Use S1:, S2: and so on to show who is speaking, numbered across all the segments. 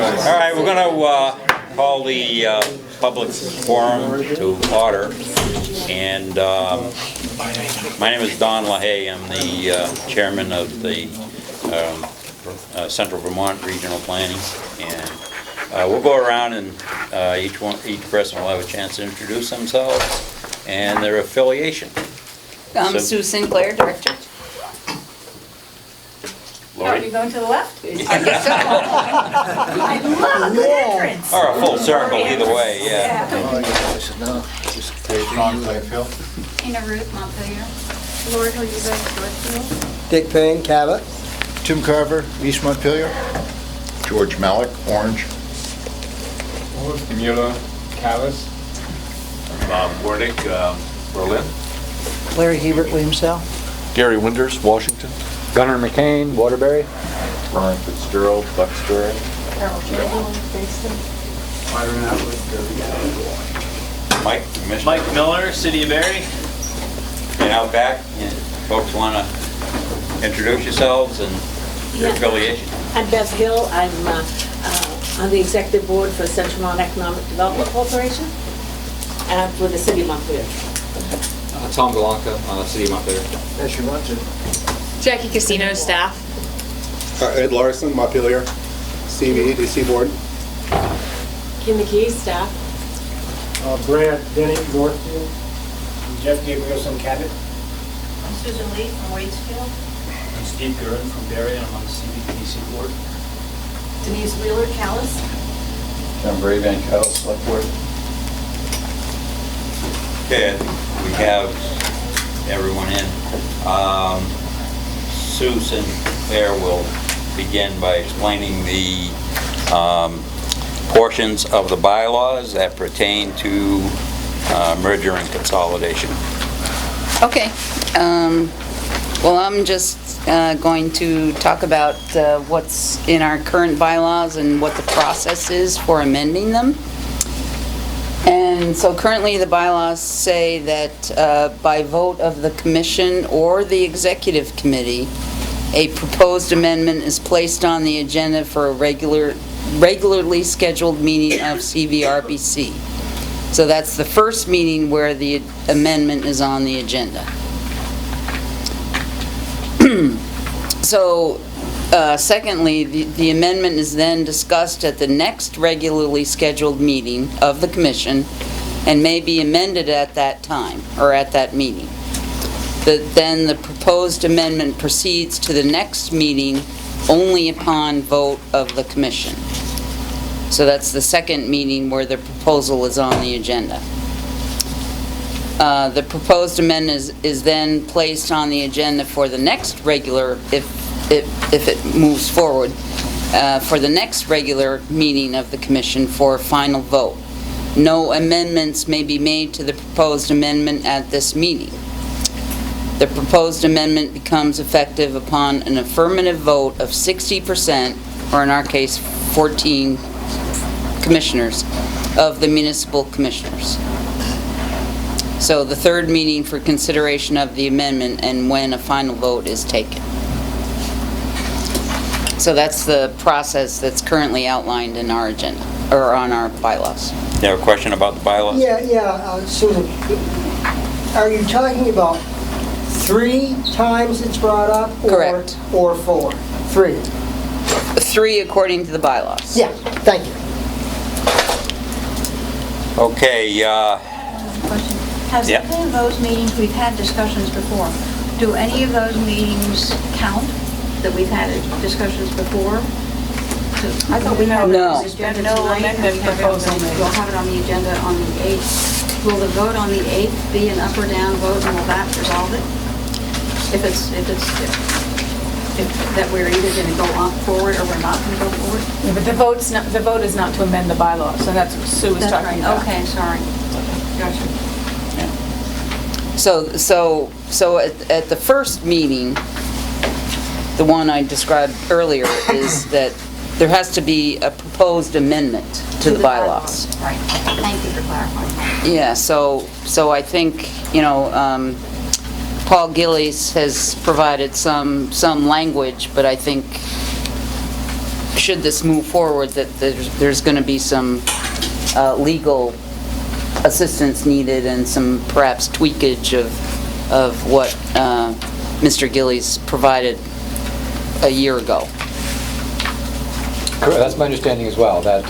S1: All right, we're going to call the public forum to order. And my name is Don LaHaye. I'm the chairman of the Central Vermont Regional Planning. And we'll go around and each person will have a chance to introduce themselves and their affiliation.
S2: I'm Sue Sinclair, Director.
S3: Are you going to the left?
S2: I guess so.
S3: I love a good entrance.
S1: Or a full circle, either way, yeah.
S3: Ina Ruth, Montpelier. Lori Hilliard, Northfield.
S4: Dick Payne, Cabot.
S5: Tim Carver, East Montpelier.
S6: George Malik, Orange.
S7: Mueller, Callis.
S6: Bob Warnick, Berlin.
S4: Larry Hebert, Williamstown.
S8: Gary Winters, Washington.
S7: Gunnar McCain, Waterbury.
S6: Brian Fitzgerald, Buckspur.
S1: Mike, Commissioner.
S9: Mike Miller, City of Barry.
S1: And out back, folks want to introduce yourselves and your affiliation.
S10: I'm Beth Hill. I'm on the executive board for Central Vermont Economic Development Corporation for the City of Montpelier.
S9: Tom Galanka, City of Montpelier.
S5: As you want to.
S3: Jackie Casino, staff.
S8: Ed Larson, Montpelier. Steve EDC board.
S10: Kim McKee, staff.
S4: Brad Denny, Northfield. Jeff Gabrielson, Cabot.
S3: I'm Susan Lee from Waitsfield.
S9: I'm Steve Gurin from Barry, and I'm on the CBPC board.
S3: Denise Wheeler, Callis.
S6: John Brave and Cal, Select Board.
S1: Okay, I think we have everyone in. Sue Sinclair will begin by explaining the portions of the bylaws that pertain to merger and consolidation.
S2: Okay. Well, I'm just going to talk about what's in our current bylaws and what the process is for amending them. And so currently the bylaws say that by vote of the commission or the executive committee, a proposed amendment is placed on the agenda for a regularly scheduled meeting of CVRBC. So that's the first meeting where the amendment is on the agenda. So, secondly, the amendment is then discussed at the next regularly scheduled meeting of the commission and may be amended at that time, or at that meeting. Then the proposed amendment proceeds to the next meeting only upon vote of the commission. So that's the second meeting where the proposal is on the agenda. The proposed amendment is then placed on the agenda for the next regular, if it moves forward, for the next regular meeting of the commission for a final vote. No amendments may be made to the proposed amendment at this meeting. The proposed amendment becomes effective upon an affirmative vote of 60%, or in our case, 14 commissioners, of the municipal commissioners. So the third meeting for consideration of the amendment and when a final vote is taken. So that's the process that's currently outlined in our agenda, or on our bylaws.
S1: You have a question about the bylaws?
S4: Yeah, Susan, are you talking about 3 times it's brought up?
S2: Correct.
S4: Or 4? 3?
S2: 3 according to the bylaws.
S4: Yeah, thank you.
S1: Okay,
S3: Question. Has
S1: Yeah.
S3: any of those meetings, we've had discussions before, do any of those meetings count that we've had discussions before?
S10: I thought we had
S2: No.
S3: No amendment proposal. We'll have it on the agenda on the 8th. Will the vote on the 8th be an up or down vote, and will that resolve it? If that we're either going to go on forward or we're not going to go forward?
S11: Yeah, but the vote is not to amend the bylaws, so that's what Sue was
S3: That's
S11: talking
S3: right.
S11: about.
S3: Okay, sorry. Gotcha.
S2: So at the first meeting, the one I described earlier, is that there has to be a proposed amendment to the bylaws.
S3: Right. Thank you for clarifying that.
S2: Yeah, so I think, Paul Gillies has provided some language, but I think should this move forward, that there's going to be some legal assistance needed and some perhaps tweakage of what Mr. Gillies provided a year ago.
S7: Correct. That's my understanding as well, that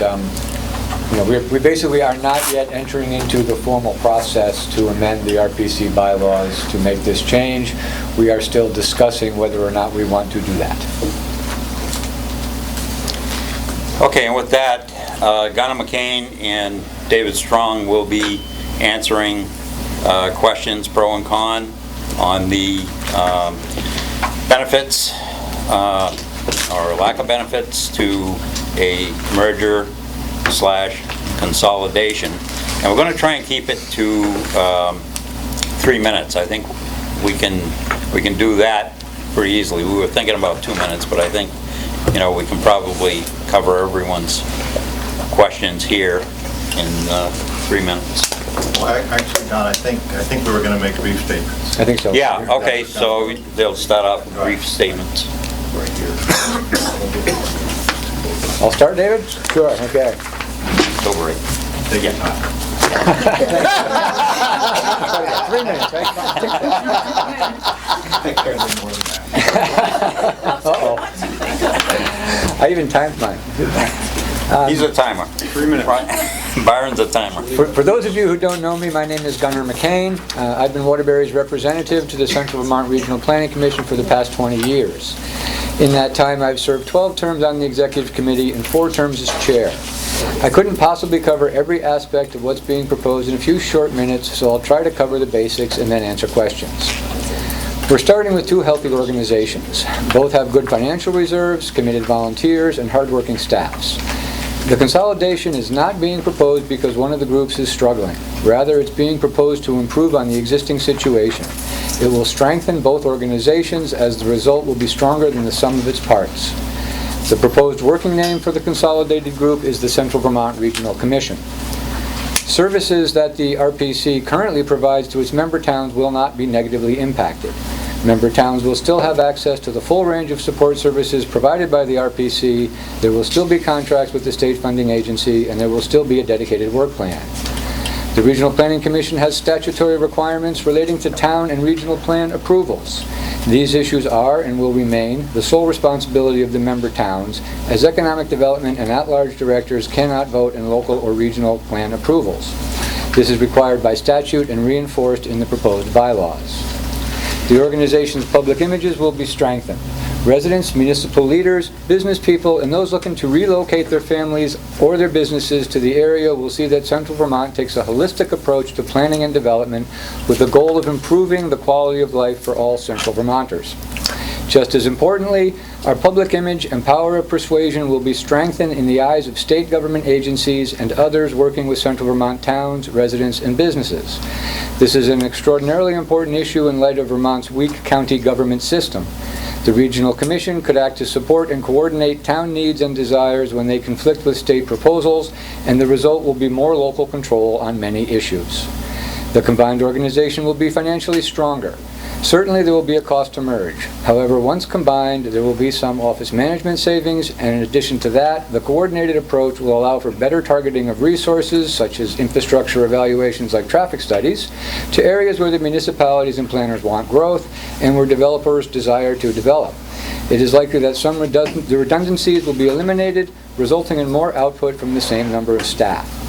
S7: we basically are not yet entering into the formal process to amend the RPC bylaws to make this change. We are still discussing whether or not we want to do that.
S1: Okay, and with that, Gunnar McCain and David Strong will be answering questions, pro and con, on the benefits or lack of benefits to a merger / consolidation. And we're going to try and keep it to 3 minutes. I think we can do that pretty easily. We were thinking about 2 minutes, but I think we can probably cover everyone's questions here in 3 minutes.
S6: Well, actually, Don, I think we were going to make brief statements.
S7: I think so.
S1: Yeah, okay, so they'll start off with brief statements.
S6: Right here.
S7: I'll start, David? Sure, okay.
S1: Over it.
S6: Take your time.
S7: 3 minutes, right?
S6: I care a little more than that.
S7: Uh-oh. I even timed mine.
S1: He's a timer.
S6: 3 minutes.
S1: Byron's a timer.
S7: For those of you who don't know me, my name is Gunnar McCain. I've been Waterbury's representative to the Central Vermont Regional Planning Commission for the past 20 years. In that time, I've served 12 terms on the Executive Committee and 4 terms as chair. I couldn't possibly cover every aspect of what's being proposed in a few short minutes, so I'll try to cover the basics and then answer questions. We're starting with 2 healthy organizations. Both have good financial reserves, committed volunteers, and hardworking staffs. The consolidation is not being proposed because one of the groups is struggling. Rather, it's being proposed to improve on the existing situation. It will strengthen both organizations, as the result will be stronger than the sum of its parts. The proposed working name for the consolidated group is the Central Vermont Regional Commission. Services that the RPC currently provides to its member towns will not be negatively impacted. Member towns will still have access to the full range of support services provided by the RPC. There will still be contracts with the state funding agency, and there will still be a dedicated work plan. The Regional Planning Commission has statutory requirements relating to town and regional plan approvals. These issues are and will remain the sole responsibility of the member towns, as economic development and at-large directors cannot vote in local or regional plan approvals. This is required by statute and reinforced in the proposed bylaws. The organization's public images will be strengthened. Residents, municipal leaders, business people, and those looking to relocate their families or their businesses to the area will see that Central Vermont takes a holistic approach to planning and development with the goal of improving the quality of life for all Central Vermonters. Just as importantly, our public image and power of persuasion will be strengthened in the eyes of state government agencies and others working with Central Vermont towns, residents, and businesses. This is an extraordinarily important issue in light of Vermont's weak county government system. The Regional Commission could act to support and coordinate town needs and desires when they conflict with state proposals, and the result will be more local control on many issues. The combined organization will be financially stronger. Certainly there will be a cost to merge. However, once combined, there will be some office management savings, and in addition to that, the coordinated approach will allow for better targeting of resources, such as infrastructure evaluations like traffic studies, to areas where the municipalities and planners want growth and where developers desire to develop. It is likely that some redundancies will be eliminated, resulting in more output from the same number of staff.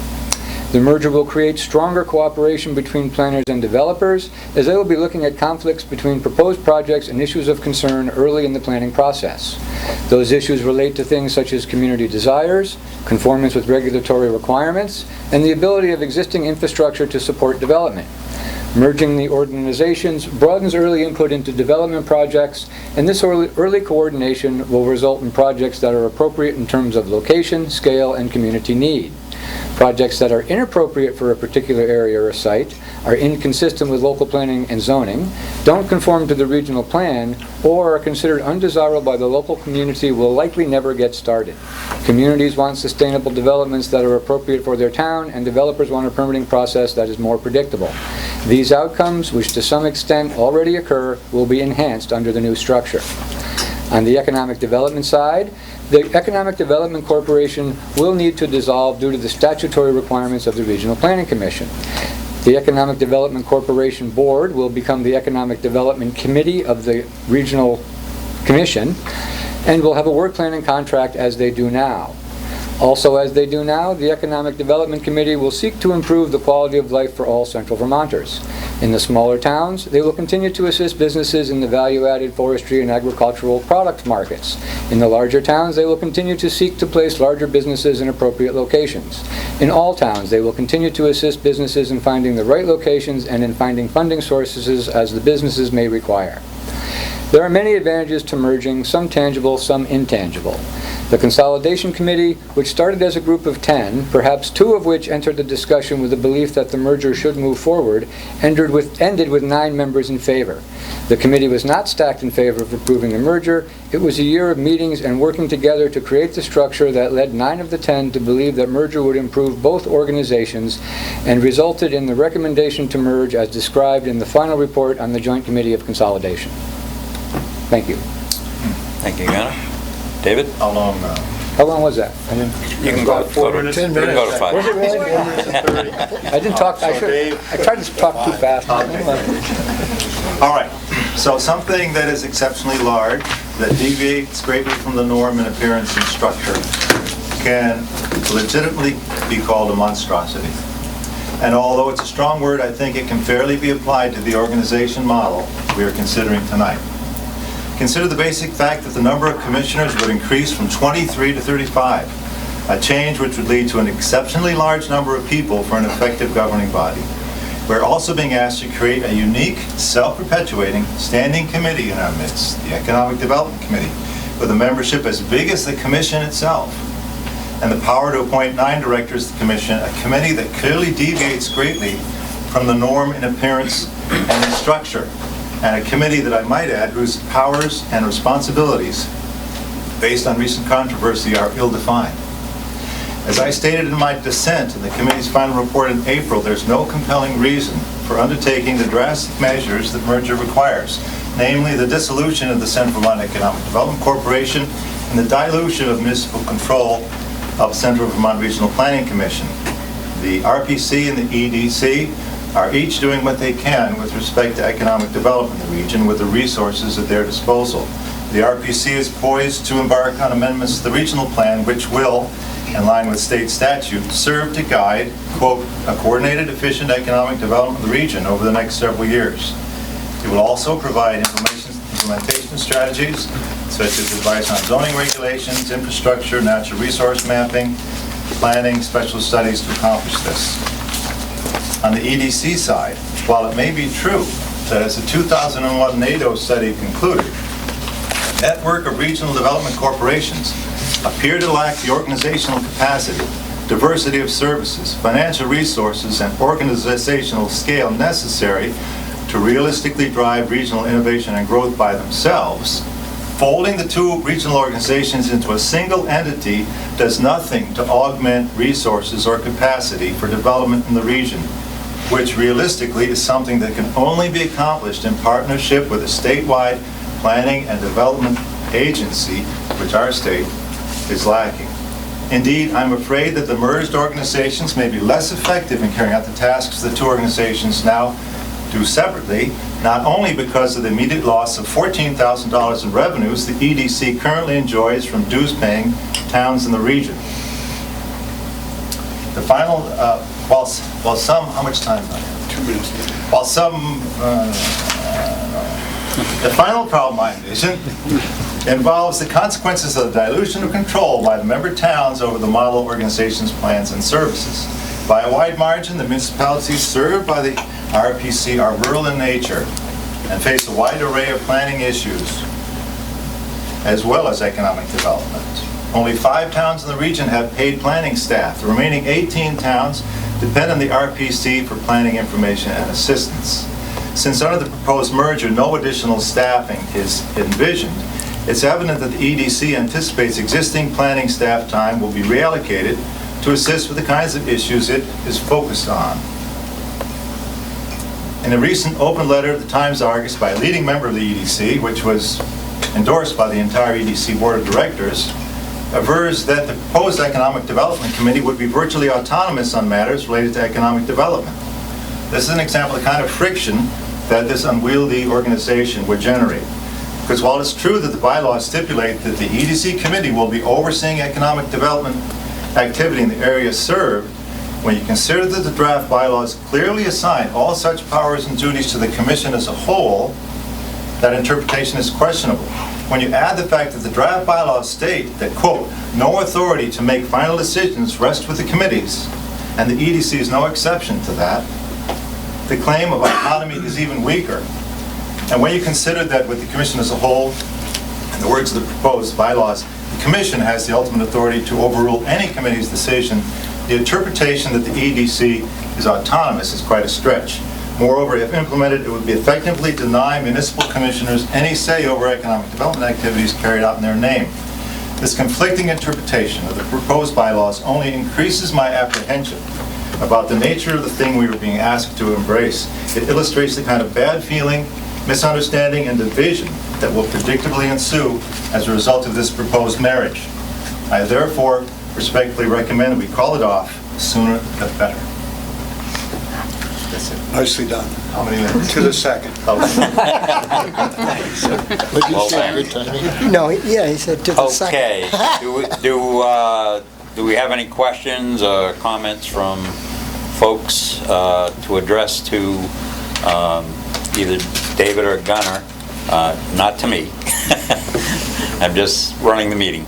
S7: The merger will create stronger cooperation between planners and developers, as they will be looking at conflicts between proposed projects and issues of concern early in the planning process. Those issues relate to things such as community desires, conformance with regulatory requirements, and the ability of existing infrastructure to support development. Merging the organizations broadens early input into development projects, and this early coordination will result in projects that are appropriate in terms of location, scale, and community need. Projects that are inappropriate for a particular area or site, are inconsistent with local planning and zoning, don't conform to the regional plan, or are considered undesirable by the local community will likely never get started. Communities want sustainable developments that are appropriate for their town, and developers want a permitting process that is more predictable. These outcomes, which to some extent already occur, will be enhanced under the new structure. On the economic development side, the Economic Development Corporation will need to dissolve due to the statutory requirements of the Regional Planning Commission. The Economic Development Corporation Board will become the Economic Development Committee of the Regional Commission and will have a work plan and contract as they do now. Also, as they do now, the Economic Development Committee will seek to improve the quality of life for all Central Vermonters. In the smaller towns, they will continue to assist businesses in the value-added forestry and agricultural product markets. In the larger towns, they will continue to seek to place larger businesses in appropriate locations. In all towns, they will continue to assist businesses in finding the right locations and in finding funding sources as the businesses may require. There are many advantages to merging, some tangible, some intangible. The Consolidation Committee, which started as a group of 10, perhaps 2 of which entered the discussion with the belief that the merger should move forward, ended with 9 members in favor. The committee was not stacked in favor of approving the merger. It was a year of meetings and working together to create the structure that led 9 of the 10 to believe that merger would improve both organizations and resulted in the recommendation to merge as described in the final report on the Joint Committee of Consolidation. Thank you.
S1: Thank you, Gunnar. David?
S6: How long?
S7: How long was that?
S1: You can go to
S6: 4 minutes.
S1: You can go to 5.
S7: Was it really?
S6: 4 minutes and 30.
S7: I didn't talk, I tried to talk too fast.
S6: All right, so something that is exceptionally large, that deviates greatly from the norm in appearance and structure, can legitimately be called a monstrosity. And although it's a strong word, I think it can fairly be applied to the organization model we are considering tonight. Consider the basic fact that the number of commissioners would increase from 23 to 35, a change which would lead to an exceptionally large number of people for an effective governing body. We're also being asked to create a unique, self-perpetuating standing committee in our midst, the Economic Development Committee, with a membership as big as the commission itself, and the power to appoint 9 directors to the commission, a committee that clearly deviates greatly from the norm in appearance and in structure, and a committee that I might add whose powers and responsibilities, based on recent controversy, are ill-defined. As I stated in my dissent in the committee's final report in April, there's no compelling reason for undertaking the drastic measures that merger requires, namely the dissolution of the Central Vermont Economic Development Corporation and the dilution of municipal control of Central Vermont Regional Planning Commission. The RPC and the EDC are each doing what they can with respect to economic development in the region with the resources at their disposal. The RPC is poised to embark on amendments to the regional plan which will, in line with state statute, serve to guide, quote, a coordinated, efficient economic development of the region over the next several years. It will also provide implementation strategies such as advice on zoning regulations, infrastructure, natural resource mapping, planning, special studies to accomplish this. On the EDC side, while it may be true that as the 2001 NATO study concluded, the network of regional development corporations appear to lack the organizational capacity, diversity of services, financial resources, and organizational scale necessary to realistically drive regional innovation and growth by themselves, folding the 2 regional organizations into a single entity does nothing to augment resources or capacity for development in the region, which realistically is something that can only be accomplished in partnership with a statewide planning and development agency, which our state is lacking. Indeed, I'm afraid that the merged organizations may be less effective in carrying out the tasks the 2 organizations now do separately, not only because of the immediate loss of $14,000 in revenues the EDC currently enjoys from dues-paying towns in the region. The final, while some, how much time do I have?
S8: 2 minutes.
S6: While some, the final problem I envision involves the consequences of the dilution of control by the member towns over the model organization's plans and services. By a wide margin, the municipalities served by the RPC are rural in nature and face a wide array of planning issues, as well as economic development. Only 5 towns in the region have paid planning staff. The remaining 18 towns depend on the RPC for planning information and assistance. Since under the proposed merger, no additional staffing is envisioned, it's evident that the EDC anticipates existing planning staff time will be reallocated to assist with the kinds of issues it is focused on. In a recent open letter of the Times-Argus by a leading member of the EDC, which was endorsed by the entire EDC Board of Directors, avers that the proposed Economic Development Committee would be virtually autonomous on matters related to economic development. This is an example of the kind of friction that this unwieldy organization would generate. Because while it's true that the bylaws stipulate that the EDC committee will be overseeing economic development activity in the area served, when you consider that the draft bylaws clearly assign all such powers and duties to the commission as a whole, that interpretation is questionable. When you add the fact that the draft bylaws state that, quote, no authority to make final decisions rests with the committees, and the EDC is no exception to that, the claim of autonomy is even weaker. And when you consider that with the commission as a whole, in the words of the proposed bylaws, the commission has the ultimate authority to overrule any committee's decision, the interpretation that the EDC is autonomous is quite a stretch. Moreover, if implemented, it would be effectively deny municipal commissioners any say over economic development activities carried out in their name. This conflicting interpretation of the proposed bylaws only increases my apprehension about the nature of the thing we were being asked to embrace. It illustrates the kind of bad feeling, misunderstanding, and division that will predictably ensue as a result of this proposed marriage. I therefore respectfully recommend we call it off sooner the better. That's it.
S8: Nicely done.
S6: How many minutes?
S8: To the second.
S6: Oh.
S5: Would you say good timing?
S4: No, yeah, he said to the second.
S1: Okay, do we have any questions or comments from folks to address to either David or Gunnar? Not to me. I'm just running the meeting.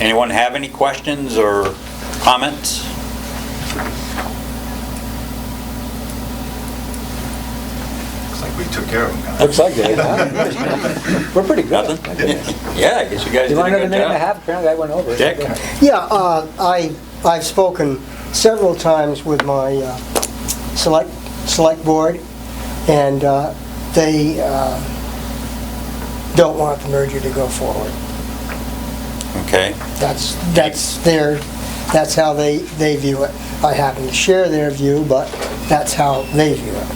S1: Anyone have any questions or comments?
S6: Looks like we took care of them.
S7: Looks like it, huh? We're pretty good.
S1: Nothing? Yeah, I guess you guys did
S7: You
S1: a
S7: want another
S1: good
S7: minute and a
S1: job.
S7: half? Apparently I went over.
S1: Dick?
S4: Yeah, I've spoken several times with my select board, and they don't want the merger to go forward.
S1: Okay.
S4: That's how they view it. I happen to share their view, but that's how they view it.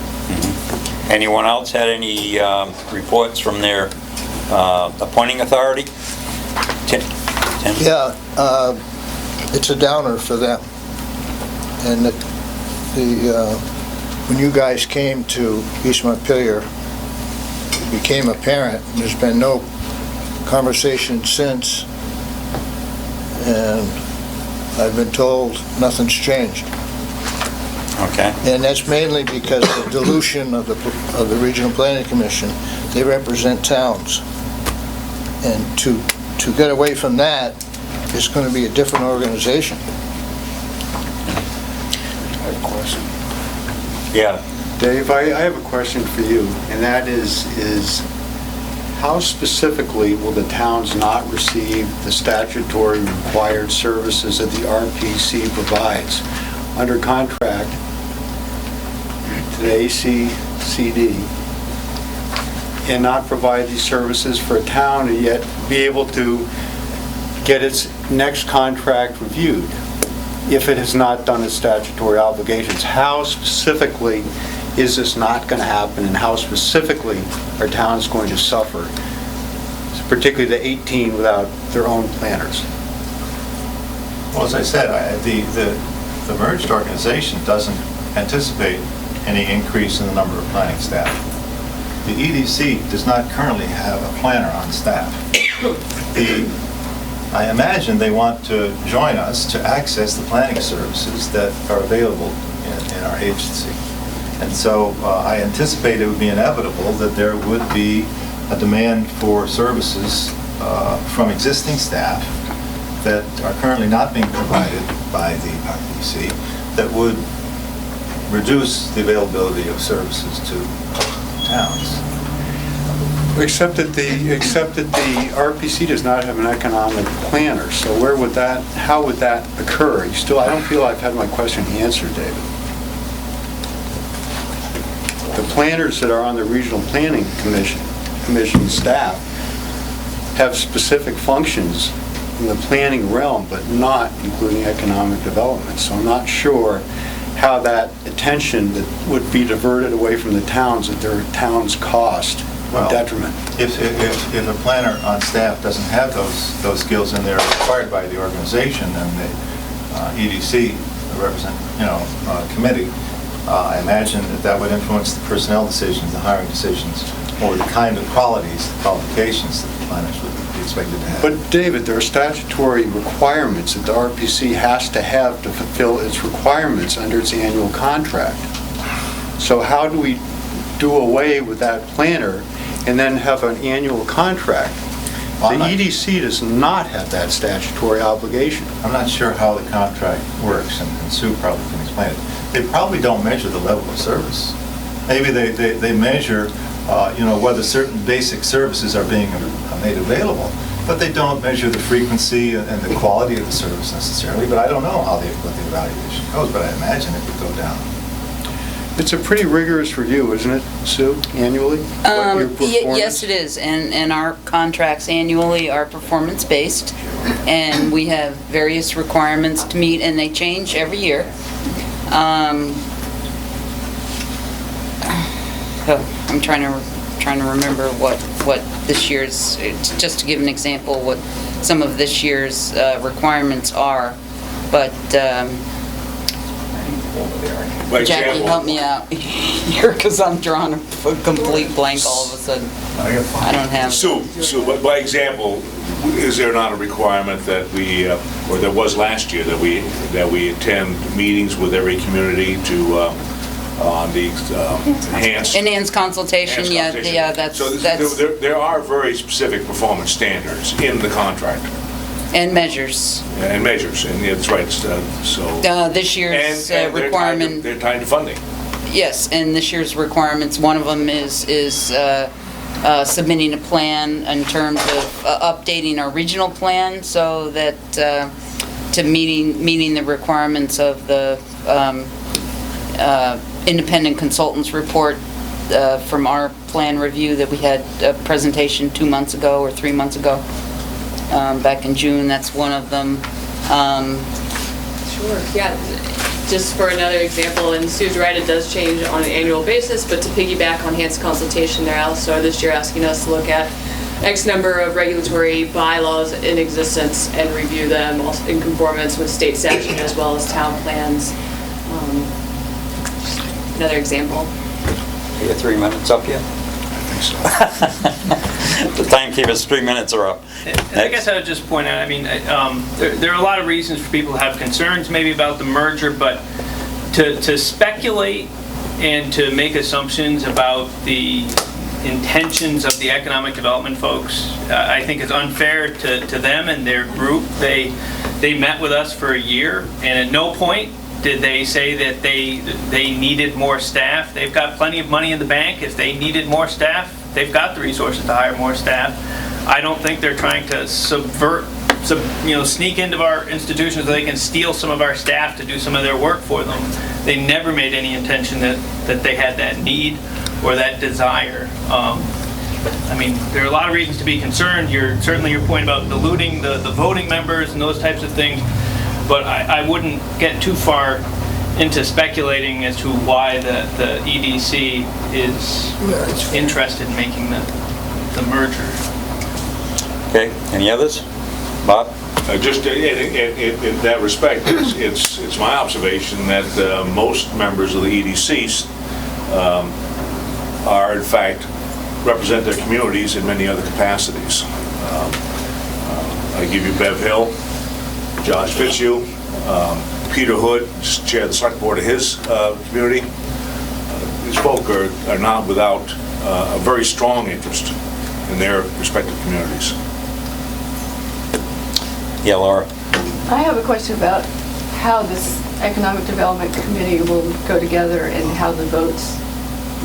S1: Anyone else had any reports from their appointing authority? Tim?
S5: Yeah, it's a downer for them. And when you guys came to East Montpelier, it became apparent, and there's been no conversation since, and I've been told nothing's changed.
S1: Okay.
S5: And that's mainly because of the dilution of the Regional Planning Commission. They represent towns. And to get away from that, it's going to be a different organization.
S8: I have a question.
S1: Yeah.
S8: Dave, I have a question for you, and that is how specifically will the towns not receive the statutory required services that the RPC provides under contract to the ACCD and not provide these services for a town and yet be able to get its next contract reviewed if it has not done its statutory obligations? How specifically is this not going to happen, and how specifically are towns going to suffer, particularly the 18 without their own planners?
S6: Well, as I said, the merged organization doesn't anticipate any increase in the number of planning staff. The EDC does not currently have a planner on staff. I imagine they want to join us to access the planning services that are available in our agency. And so I anticipate it would be inevitable that there would be a demand for services from existing staff that are currently not being provided by the RPC that would reduce the availability of services to towns.
S8: Except that the RPC does not have an economic planner, so how would that occur? I don't feel I've had my question answered, David. The planners that are on the Regional Planning Commission staff have specific functions in the planning realm, but not including economic development. So I'm not sure how that attention that would be diverted away from the towns at their town's cost
S6: Well,
S8: detriment.
S6: If a planner on staff doesn't have those skills and they're required by the organization and the EDC committee, I imagine that would influence the personnel decisions, the hiring decisions, or the kind of qualifications that the planners would be expected to have.
S8: But David, there are statutory requirements that the RPC has to have to fulfill its requirements under its annual contract. So how do we do away with that planner and then have an annual contract? The EDC does not have that statutory obligation.
S6: I'm not sure how the contract works, and Sue probably can explain it. They probably don't measure the level of service. Maybe they measure, whether certain basic services are being made available, but they don't measure the frequency and the quality of the service necessarily. But I don't know what the evaluation goes, but I imagine it would go down.
S8: It's a pretty rigorous review, isn't it, Sue, annually? What your performance-
S2: Yes, it is, and our contracts annually are performance-based, and we have various requirements to meet, and they change every year. I'm trying to remember what this year's, just to give an example, what some of this year's requirements are, but Jackie, help me out here, because I'm drawing a complete blank all of a sudden. I don't have...
S12: Sue, by example, is there not a requirement that we, or there was last year, that we attend meetings with every community to, on the
S2: Enhanced consultation, yeah, that's...
S12: So there are very specific performance standards in the contract.
S2: And measures.
S12: And measures, and that's right, so...
S2: This year's requirement...
S12: They're tied to funding.
S2: Yes, and this year's requirements, one of them is submitting a plan in terms of updating our regional plan so that to meeting the requirements of the independent consultants report from our plan review that we had a presentation 2 months ago or 3 months ago. Back in June, that's one of them.
S13: Sure, yeah. Just for another example, and Sue's right, it does change on an annual basis, but to piggyback on enhanced consultation, they're also this year asking us to look at X number of regulatory bylaws in existence and review them in conformance with state statute as well as town plans. Another example.
S1: You got 3 minutes up yet? The timekeeper's 3 minutes are up.
S9: I guess I would just point out, I mean, there are a lot of reasons for people to have concerns maybe about the merger, but to speculate and to make assumptions about the intentions of the economic development folks, I think is unfair to them and their group. They met with us for a year, and at no point did they say that they needed more staff. They've got plenty of money in the bank. If they needed more staff, they've got the resources to hire more staff. I don't think they're trying to sneak into our institutions so they can steal some of our staff to do some of their work for them. They never made any intention that they had that need or that desire. I mean, there are a lot of reasons to be concerned. Certainly your point about diluting the voting members and those types of things, but I wouldn't get too far into speculating as to why the EDC is interested in making the merger.
S1: Okay, any others? Bob?
S12: Just in that respect, it's my observation that most members of the EDCs are in fact represent their communities in many other capacities. I give you Bev Hill, Josh Fitzhugh, Peter Hood, chair of the select board of his community. These folk are not without a very strong interest in their respective communities.
S1: Yeah, Laura.
S11: I have a question about how this Economic Development Committee will go together and how the votes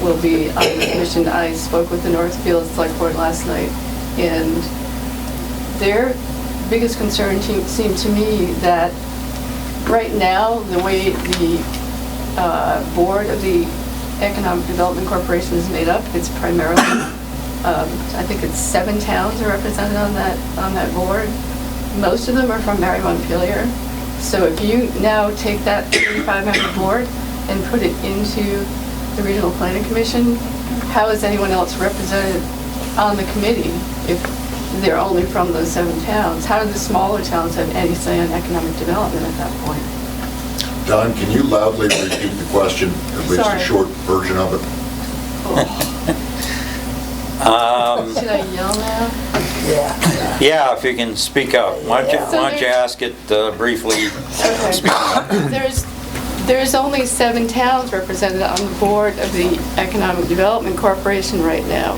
S11: will be on the commission. I spoke with the Northfield Select Board last night, and their biggest concern seemed to me that right now, the way the board of the Economic Development Corporation is made up, it's primarily, I think it's 7 towns are represented on that board. Most of them are from Montpelier. So if you now take that 35-member board and put it into the Regional Planning Commission, how is anyone else represented on the committee if they're only from those 7 towns? How do the smaller towns have any say on economic development at that point?
S14: Don, can you loudly repeat the question, at least
S11: Sorry.
S14: a short version of it?
S11: Should I yell now?
S1: Yeah, if you can speak up. Why don't you ask it briefly? Speak up.
S11: There's only 7 towns represented on the board of the Economic Development Corporation right now.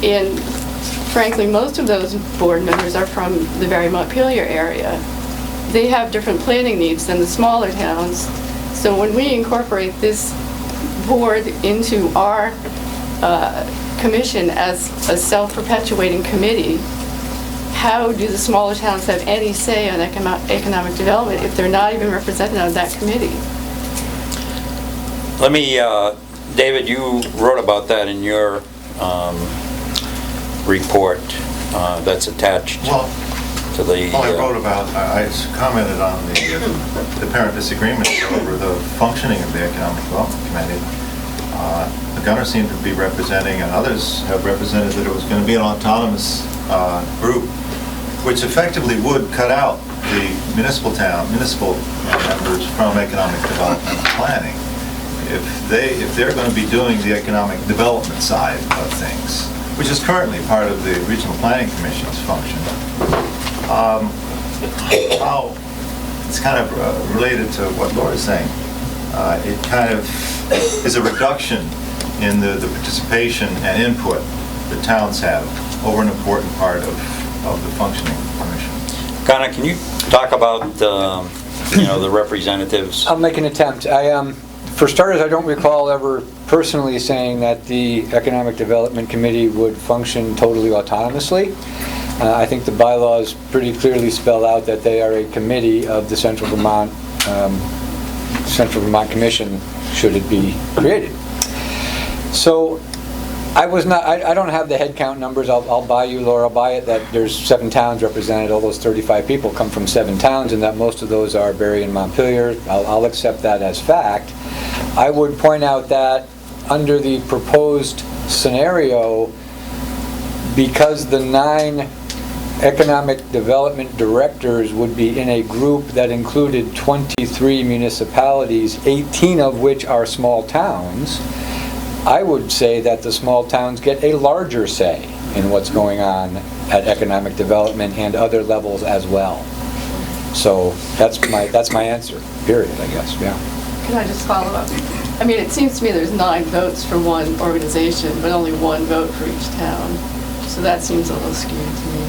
S11: And frankly, most of those board members are from the very Montpelier area. They have different planning needs than the smaller towns. So when we incorporate this board into our commission as a self-perpetuating committee, how do the smaller towns have any say on economic development if they're not even represented on that committee?
S1: Let me, David, you wrote about that in your report that's attached to the...
S6: Well, I wrote about, I commented on the apparent disagreement over the functioning of the Economic Development Committee. The Gunner seemed to be representing, and others have represented, that it was going to be an autonomous group, which effectively would cut out the municipal members from economic development and planning. If they're going to be doing the economic development side of things, which is currently part of the Regional Planning Commission's function, it's kind of related to what Laura's saying. It kind of is a reduction in the participation and input that towns have over an important part of the functioning of the commission.
S1: Gunnar, can you talk about the representatives?
S7: I'll make an attempt. For starters, I don't recall ever personally saying that the Economic Development Committee would function totally autonomously. I think the bylaws pretty clearly spell out that they are a committee of the Central Vermont Commission, should it be created. So I don't have the head count numbers. I'll buy you, Laura, I'll buy it that there's 7 towns represented. All those 35 people come from 7 towns, and that most of those are Barre and Montpelier. I'll accept that as fact. I would point out that under the proposed scenario, because the 9 economic development directors would be in a group that included 23 municipalities, 18 of which are small towns, I would say that the small towns get a larger say in what's going on at economic development and other levels as well. So that's my answer, period, I guess, yeah.
S11: Can I just follow up? I mean, it seems to me there's 9 votes for one organization, but only 1 vote for each town. So that seems a little skewed to me.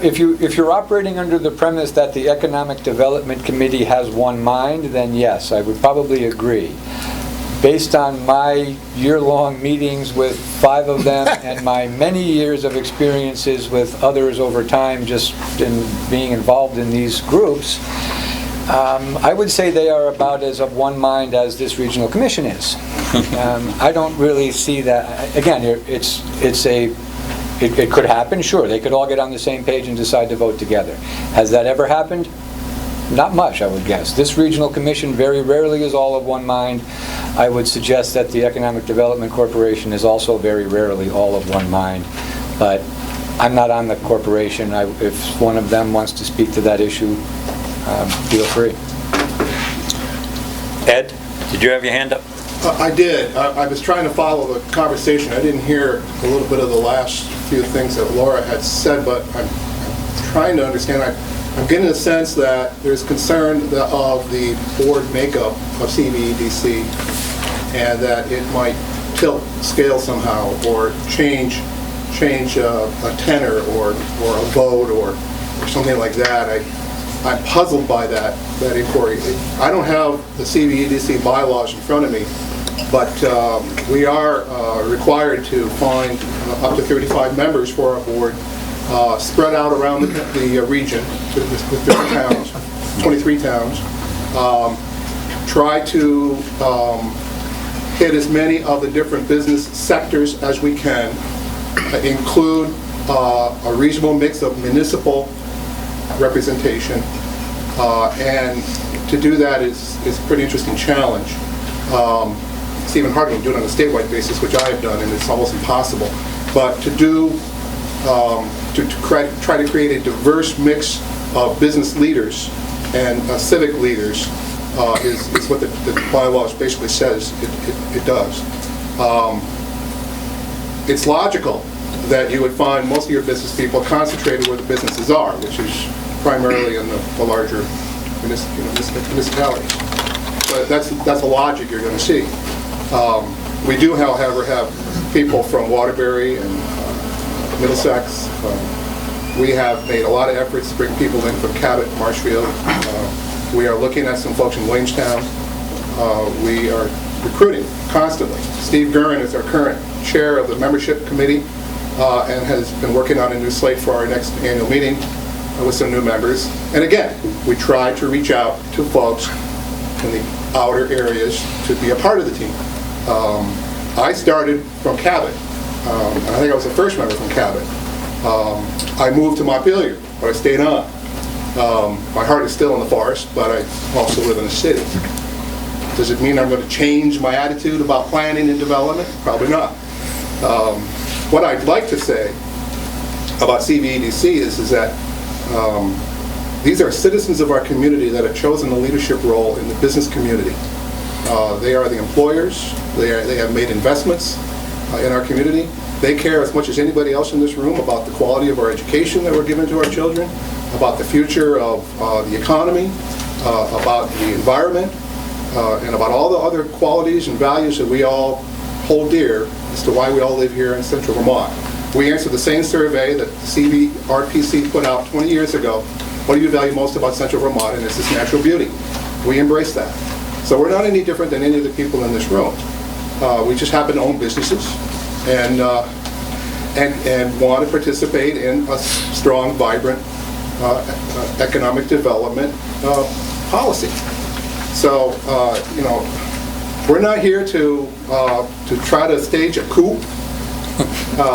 S7: If you're operating under the premise that the Economic Development Committee has one mind, then yes, I would probably agree. Based on my year-long meetings with 5 of them and my many years of experiences with others over time just in being involved in these groups, I would say they are about as of one mind as this regional commission is. I don't really see that. Again, it could happen, sure. They could all get on the same page and decide to vote together. Has that ever happened? Not much, I would guess. This regional commission very rarely is all of one mind. I would suggest that the Economic Development Corporation is also very rarely all of one mind. But I'm not on the corporation. If one of them wants to speak to that issue, feel free.
S1: Ed, did you have your hand up?
S15: I did. I was trying to follow the conversation. I didn't hear a little bit of the last few things that Laura had said, but I'm trying to understand. I'm getting a sense that there's concern of the board makeup of CVEDC and that it might tilt scale somehow or change a tenor or a vote or something like that. I'm puzzled by that inquiry. I don't have the CVEDC bylaws in front of me, but we are required to find up to 35 members for our board, spread out around the region with different towns, 23 towns. Try to hit as many of the different business sectors as we can, include a reasonable mix of municipal representation, and to do that is a pretty interesting challenge. It's even harder to do it on a statewide basis, which I have done, and it's almost impossible. But to do, try to create a diverse mix of business leaders and civic leaders is what the bylaws basically says it does. It's logical that you would find most of your business people concentrated where the businesses are, which is primarily in the larger municipalities. But that's a logic you're going to see. We do, however, have people from Waterbury and Middlesex. We have made a lot of efforts to bring people in from Cabot, Marshfield. We are looking at some folks in Williamstown. We are recruiting constantly. Steve Guerin is our current chair of the membership committee and has been working on a new slate for our next annual meeting with some new members. And again, we try to reach out to folks in the outer areas to be a part of the team. I started from Cabot. I think I was the first member from Cabot. I moved to Montpelier, but I stayed on. My heart is still in the forest, but I also live in the city. Does it mean I'm going to change my attitude about planning and development? Probably not. What I'd like to say about CVEDC is that these are citizens of our community that have chosen a leadership role in the business community. They are the employers. They have made investments in our community. They care as much as anybody else in this room about the quality of our education that we're giving to our children, about the future of the economy, about the environment, and about all the other qualities and values that we all hold dear as to why we all live here in central Vermont. We answered the same survey that CVRPC put out 20 years ago. What do you value most about central Vermont? And it's its natural beauty. We embrace that. So we're not any different than any of the people in this room. We just happen to own businesses and want to participate in a strong, vibrant economic development policy. So, we're not here to try to stage a coup.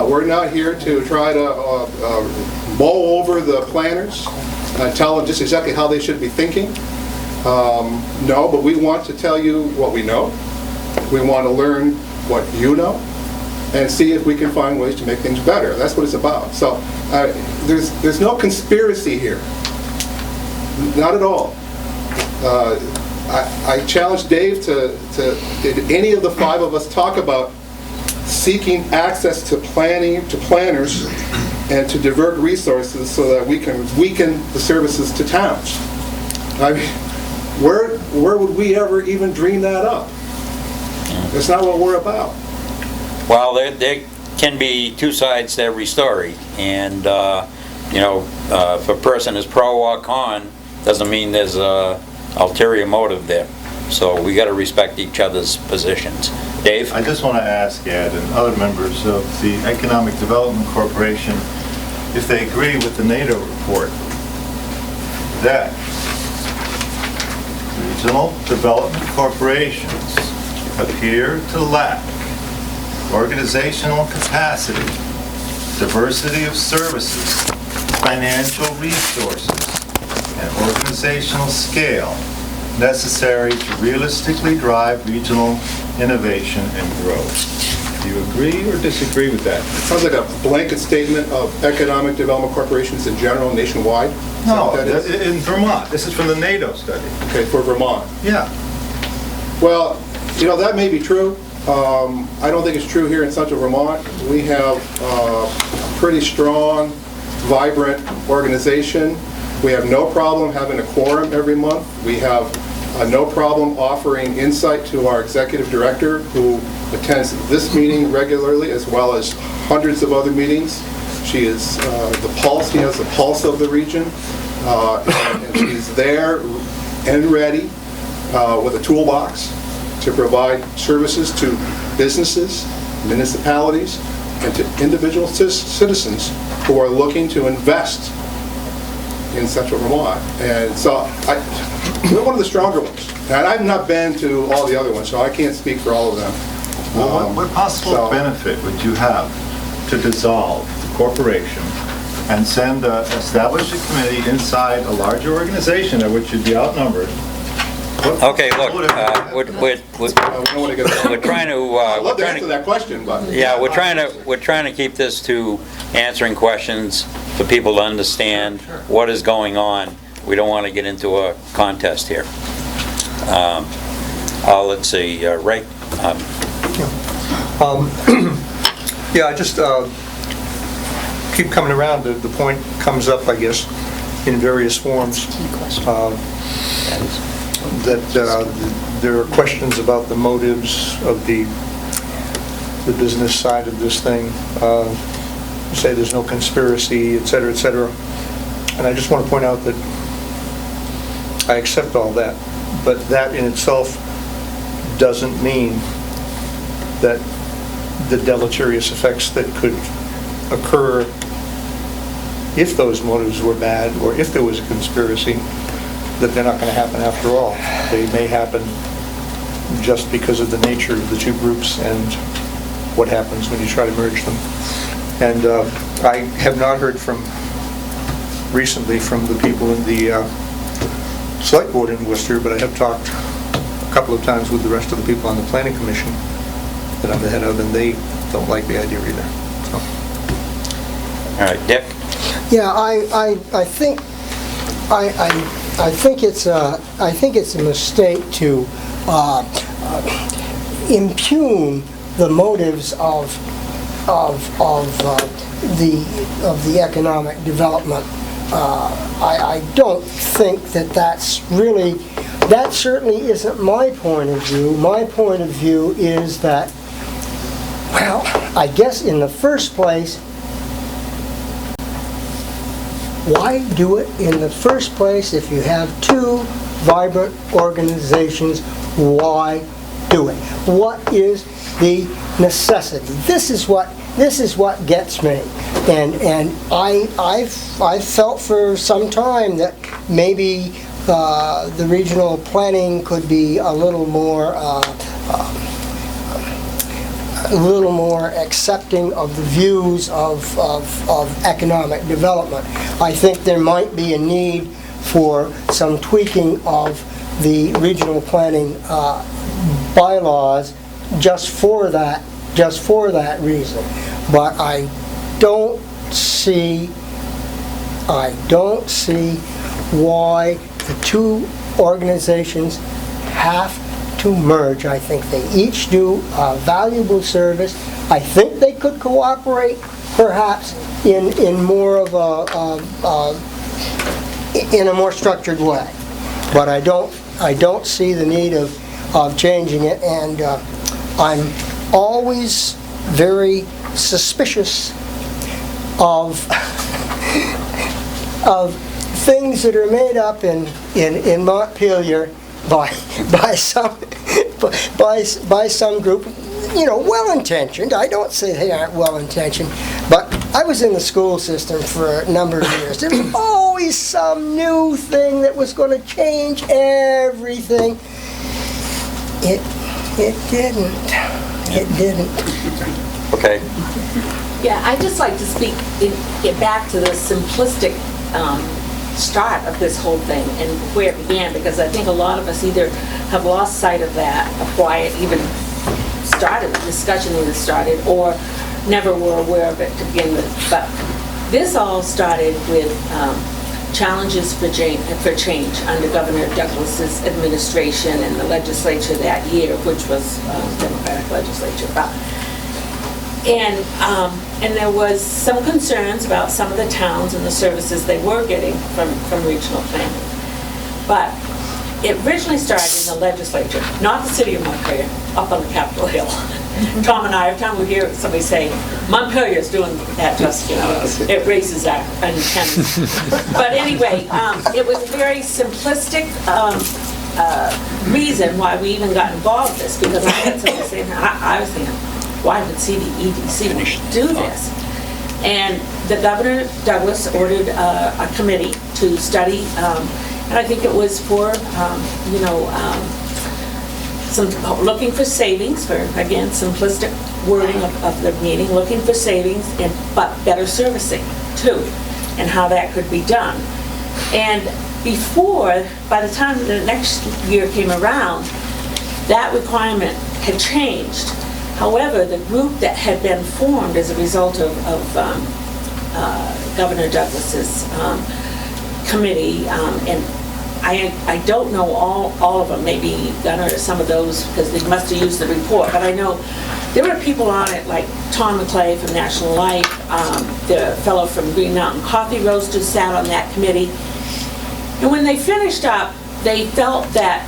S15: We're not here to try to mull over the planners and tell them just exactly how they should be thinking. No, but we want to tell you what we know. We want to learn what you know and see if we can find ways to make things better. That's what it's about. So there's no conspiracy here. Not at all. I challenge Dave to did any of the five of us talk about seeking access to planners and to divert resources so that we can weaken the services to towns. I mean, where would we ever even dream that up? That's not what we're about.
S1: Well, there can be two sides to every story, and if a person is pro or con, doesn't mean there's a ulterior motive there. So we got to respect each other's positions. Dave?
S6: I just want to ask Ed and other members of the Economic Development Corporation if they agree with the NATO report that regional development corporations appear to lack organizational capacity, diversity of services, financial resources, and organizational scale necessary to realistically drive regional innovation and growth. Do you agree or disagree with that?
S15: It sounds like a blanket statement of economic development corporations in general, nationwide.
S6: No, in Vermont. This is from the NATO study.
S15: Okay, for Vermont.
S6: Yeah.
S15: Well, that may be true. I don't think it's true here in central Vermont. We have a pretty strong, vibrant organization. We have no problem having a quorum every month. We have no problem offering insight to our executive director, who attends this meeting regularly, as well as hundreds of other meetings. She is the pulse. He has the pulse of the region, and she's there and ready with a toolbox to provide services to businesses, municipalities, and to individual citizens who are looking to invest in central Vermont. And so we're one of the stronger ones. And I've not been to all the other ones, so I can't speak for all of them.
S6: Well, what possible benefit would you have to dissolve the corporation and establish a committee inside a larger organization, of which you'd be outnumbered,
S1: Okay, look, we're trying to,
S15: I'd love to answer that question, but...
S1: yeah, we're trying to keep this to answering questions for people to understand what is going on. We don't want to get into a contest here. Let's see, Ray?
S16: Yeah, I just keep coming around. The point comes up, I guess, in various forms, that there are questions about the motives of the business side of this thing. You say there's no conspiracy, et cetera, et cetera. And I just want to point out that I accept all that, but that in itself doesn't mean that the deleterious effects that could occur if those motives were bad, or if there was a conspiracy, that they're not going to happen after all. They may happen just because of the nature of the two groups and what happens when you try to merge them. And I have not heard recently from the people in the Select Board in Worcester, but I have talked a couple of times with the rest of the people on the Planning Commission that I'm the head of, and they don't like the idea either. So.
S1: All right, Dick?
S4: Yeah, I think it's a mistake to impugn the motives of the economic development. I don't think that certainly isn't my point of view. My point of view is that, well, I guess in the first place, why do it in the first place if you have two vibrant organizations? Why do it? What is the necessity? This is what gets me, and I've felt for some time that maybe the regional planning could be a little more accepting of the views of economic development. I think there might be a need for some tweaking of the regional planning bylaws just for that reason. But I don't see why the two organizations have to merge. I think they each do a valuable service. I think they could cooperate, perhaps, in more of in a more structured way. But I don't see the need of changing it, and I'm always very suspicious of things that are made up in Montpelier by some group, well-intentioned. I don't say they aren't well-intentioned, but I was in the school system for a number of years. There was always some new thing that was going to change everything. It didn't.
S1: Okay.
S10: Yeah, I'd just like to get back to the simplistic start of this whole thing and where it began, because I think a lot of us either have lost sight of that, of why it even started, the discussion even started, or never were aware of it to begin with. But this all started with challenges for change under Governor Douglas's administration and the legislature that year, which was Democratic legislature. And there was some concerns about some of the towns and the services they were getting from regional planning. But it originally started in the legislature, not the city of Montpelier, up on the Capitol Hill. Tom and I, every time we hear somebody say, Montpelier's doing that, just, it raises our antennas. But anyway, it was a very simplistic reason why we even got involved in this, because I had somebody saying, I was thinking, why would CDEDC do this? And the Governor Douglas ordered a committee to study, and I think it was for, looking for savings, for, again, simplistic wording of the meeting, looking for savings, but better servicing, too, and how that could be done. And before, by the time the next year came around, that requirement had changed. However, the group that had been formed as a result of Governor Douglas's committee, and I don't know all of them, maybe Gunnar or some of those, because they must have used the report, but I know there were people on it like Tom McClay from National Life, the fellow from Green Mountain Coffee Roasters sat on that committee. And when they finished up, they felt that,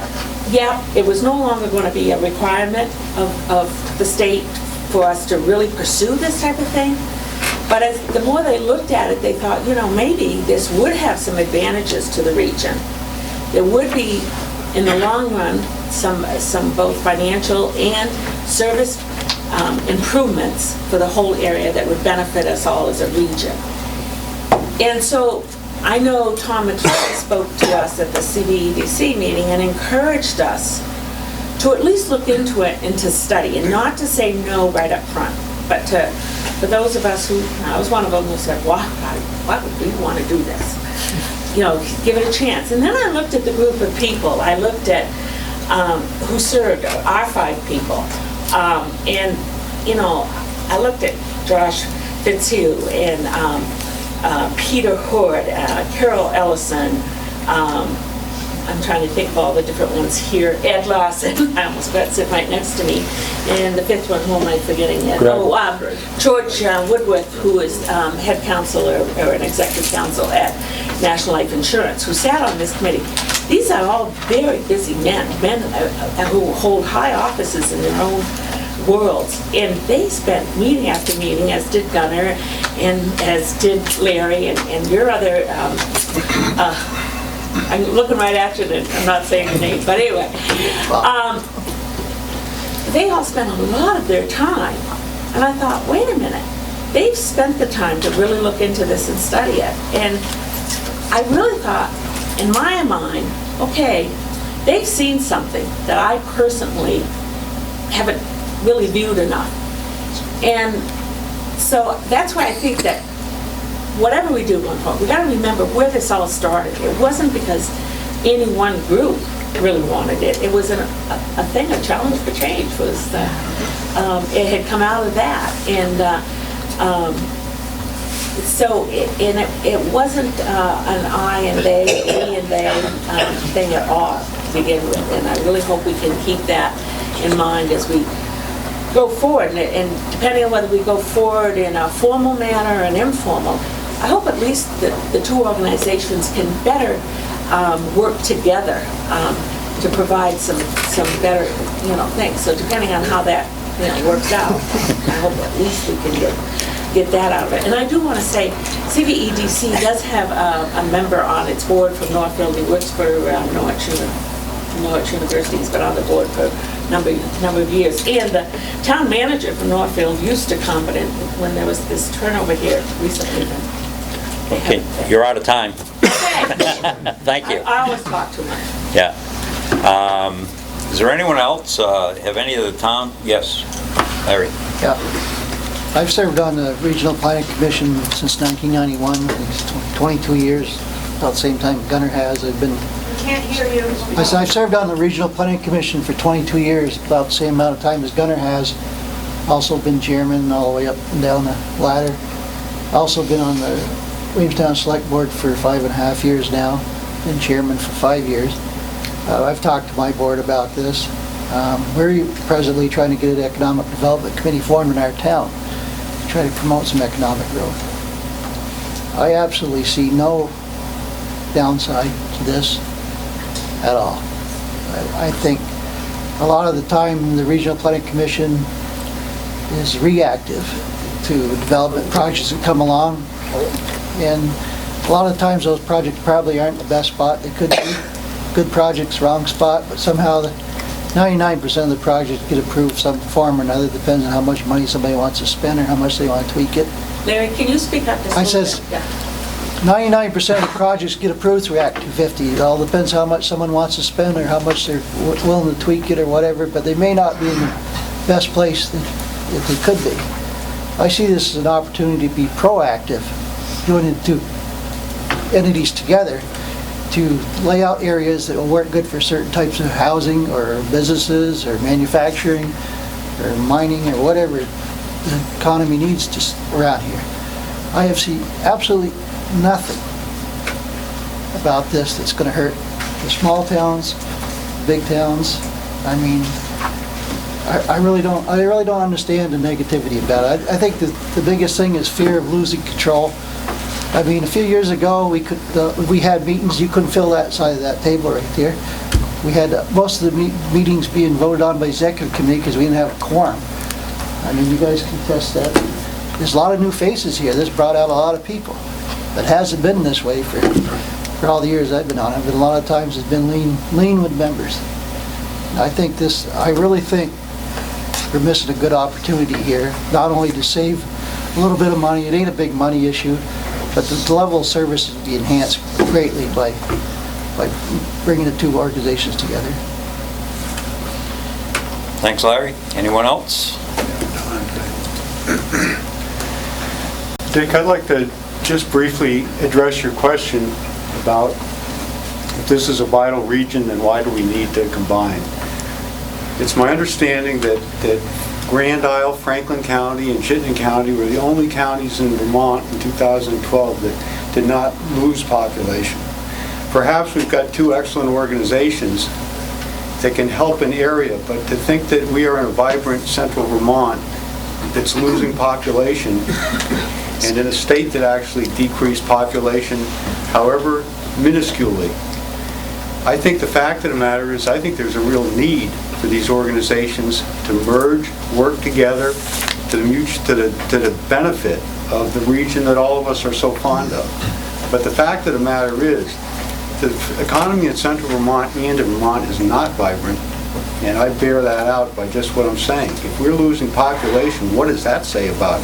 S10: yeah, it was no longer going to be a requirement of the state for us to really pursue this type of thing. But as the more they looked at it, they thought, maybe this would have some advantages to the region. There would be, in the long run, some both financial and service improvements for the whole area that would benefit us all as a region. And so I know Tom McClay spoke to us at the CBEDC meeting and encouraged us to at least look into it and to study, and not to say no right up front, but for those of us who, I was one of them who said, why would we want to do this? Give it a chance. And then I looked at the group of people. I looked at who served, our 5 people. And, I looked at Josh Fitzhugh and Peter Hood, Carol Ellison, I'm trying to think of all the different ones here. Ed Lawson, I almost got sit right next to me. And the 5th one, who am I forgetting yet? George Woodworth, who is head counsel or an executive counsel at National Life Insurance, who sat on this committee. These are all very busy men who hold high offices in their own worlds, and they spent meeting after meeting, as did Gunnar, and as did Larry, and your other, I'm looking right at you, and I'm not saying your name, but anyway. They all spent a lot of their time, and I thought, wait a minute, they've spent the time to really look into this and study it, and I really thought, in my mind, okay, they've seen something that I personally haven't really viewed enough. And so that's why I think that whatever we do going forward, we got to remember where this all started. It wasn't because any one group really wanted it. It was a thing, a challenge for change was, it had come out of that. And so it wasn't an I and they, we and they thing at all to begin with. And I really hope we can keep that in mind as we go forward. And depending on whether we go forward in a formal manner or an informal, I hope at least the 2 organizations can better work together to provide some better, things. So depending on how that works out, I hope at least we can get that out of it. And I do want to say, CBEDC does have a member on its board from Northfield. He works for Norwich University. He's been on the board for a number of years. And the town manager from Northfield used to come, but when there was this turnover here recently,
S1: Okay, you're out of time. Thank you.
S10: I always talk too much.
S1: Yeah. Is there anyone else? Have any of the town? Yes, Larry.
S17: Yeah. I've served on the Regional Planning Commission since 1991. It's 22 years, about the same time Gunnar has.
S10: Can't hear you.
S17: I've served on the Regional Planning Commission for 22 years, about the same amount of time as Gunnar has. Also been chairman all the way up and down the ladder. Also been on the Williamstown Select Board for 5.5 years now. Been chairman for 5 years. I've talked to my board about this. We're presently trying to get an economic development committee formed in our town to try to promote some economic growth. I absolutely see no downside to this at all. I think a lot of the time the Regional Planning Commission is reactive to development projects that come along, and a lot of times those projects probably aren't the best spot. They could be good projects, wrong spot, but somehow 99% of the projects get approved some form or another. Depends on how much money somebody wants to spend or how much they want to tweak it.
S10: Larry, can you speak up just a little bit? Yeah.
S17: 99% of the projects get approved through Act 250. It all depends how much someone wants to spend or how much they're willing to tweak it or whatever, but they may not be in the best place that they could be. I see this as an opportunity to be proactive, doing the 2 entities together to lay out areas that weren't good for certain types of housing or businesses or manufacturing or mining or whatever the economy needs just around here. I have seen absolutely nothing about this that's going to hurt the small towns, big towns. I mean, I really don't understand the negativity about it. I think the biggest thing is fear of losing control. I mean, a few years ago, we had meetings, you couldn't fill that side of that table right there. We had most of the meetings being voted on by executive committee because we didn't have a quorum. I mean, you guys can test that. There's a lot of new faces here. This brought out a lot of people. It hasn't been this way for all the years I've been on it, but a lot of times it's been lean with members. I really think we're missing a good opportunity here, not only to save a little bit of money, it ain't a big money issue, but the level of service would be enhanced greatly by bringing the two organizations together.
S1: Thanks, Larry. Anyone else?
S8: Dick, I'd like to just briefly address your question about if this is a vital region, then why do we need to combine? It's my understanding that Grand Isle, Franklin County, and Chittenden County were the only counties in Vermont in 2012 that did not lose population. Perhaps we've got two excellent organizations that can help an area, but to think that we are in a vibrant central Vermont that's losing population and in a state that actually decreased population, however minusculely, I think the fact of the matter is I think there's a real need for these organizations to merge, work together to the benefit of the region that all of us are so fond of. But the fact of the matter is the economy in central Vermont and in Vermont is not vibrant, and I bear that out by just what I'm saying. If we're losing population, what does that say about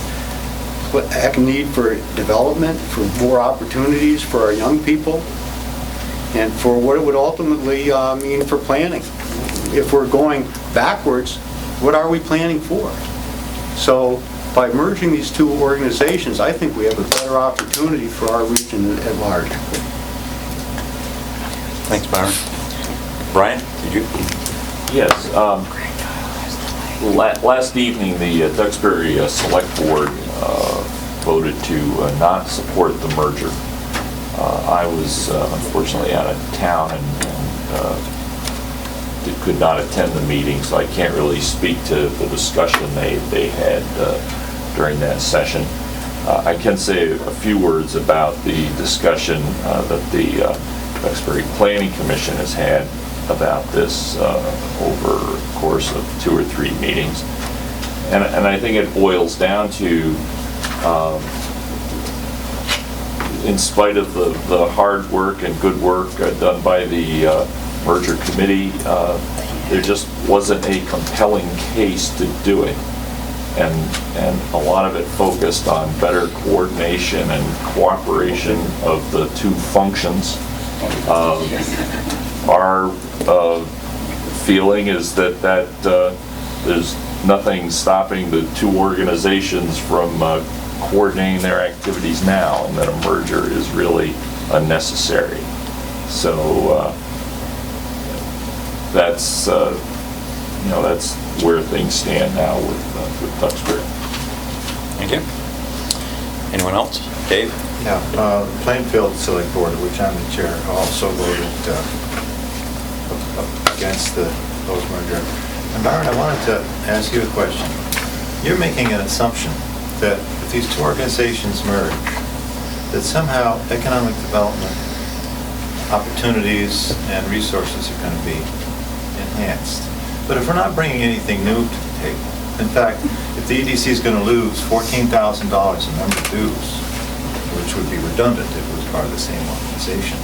S8: a need for development, for more opportunities for our young people, and for what it would ultimately mean for planning? If we're going backwards, what are we planning for? So by merging these two organizations, I think we have a better opportunity for our region at large.
S1: Thanks, Byron. Brian, did you?
S18: Yes. Last evening, the Duxbury Select Board voted to not support the merger. I was unfortunately out of town and could not attend the meeting, so I can't really speak to the discussion they had during that session. I can say a few words about the discussion that the Duxbury Planning Commission has had about this over the course of 2 or 3 meetings. And I think it boils down to, in spite of the hard work and good work done by the merger committee, there just wasn't a compelling case to do it. And a lot of it focused on better coordination and cooperation of the two functions. Our feeling is that there's nothing stopping the two organizations from coordinating their activities now, and that a merger is really unnecessary. So that's where things stand now with Duxbury.
S1: Thank you. Anyone else? Dave?
S6: Yeah, Plainfield Select Board, of which I'm the chair, also voted against the proposed merger. And Byron, I wanted to ask you a question. You're making an assumption that if these two organizations merge, that somehow economic development opportunities and resources are going to be enhanced. But if we're not bringing anything new to the table, in fact, if the EDC is going to lose $14,000 in member dues, which would be redundant if it was part of the same organization,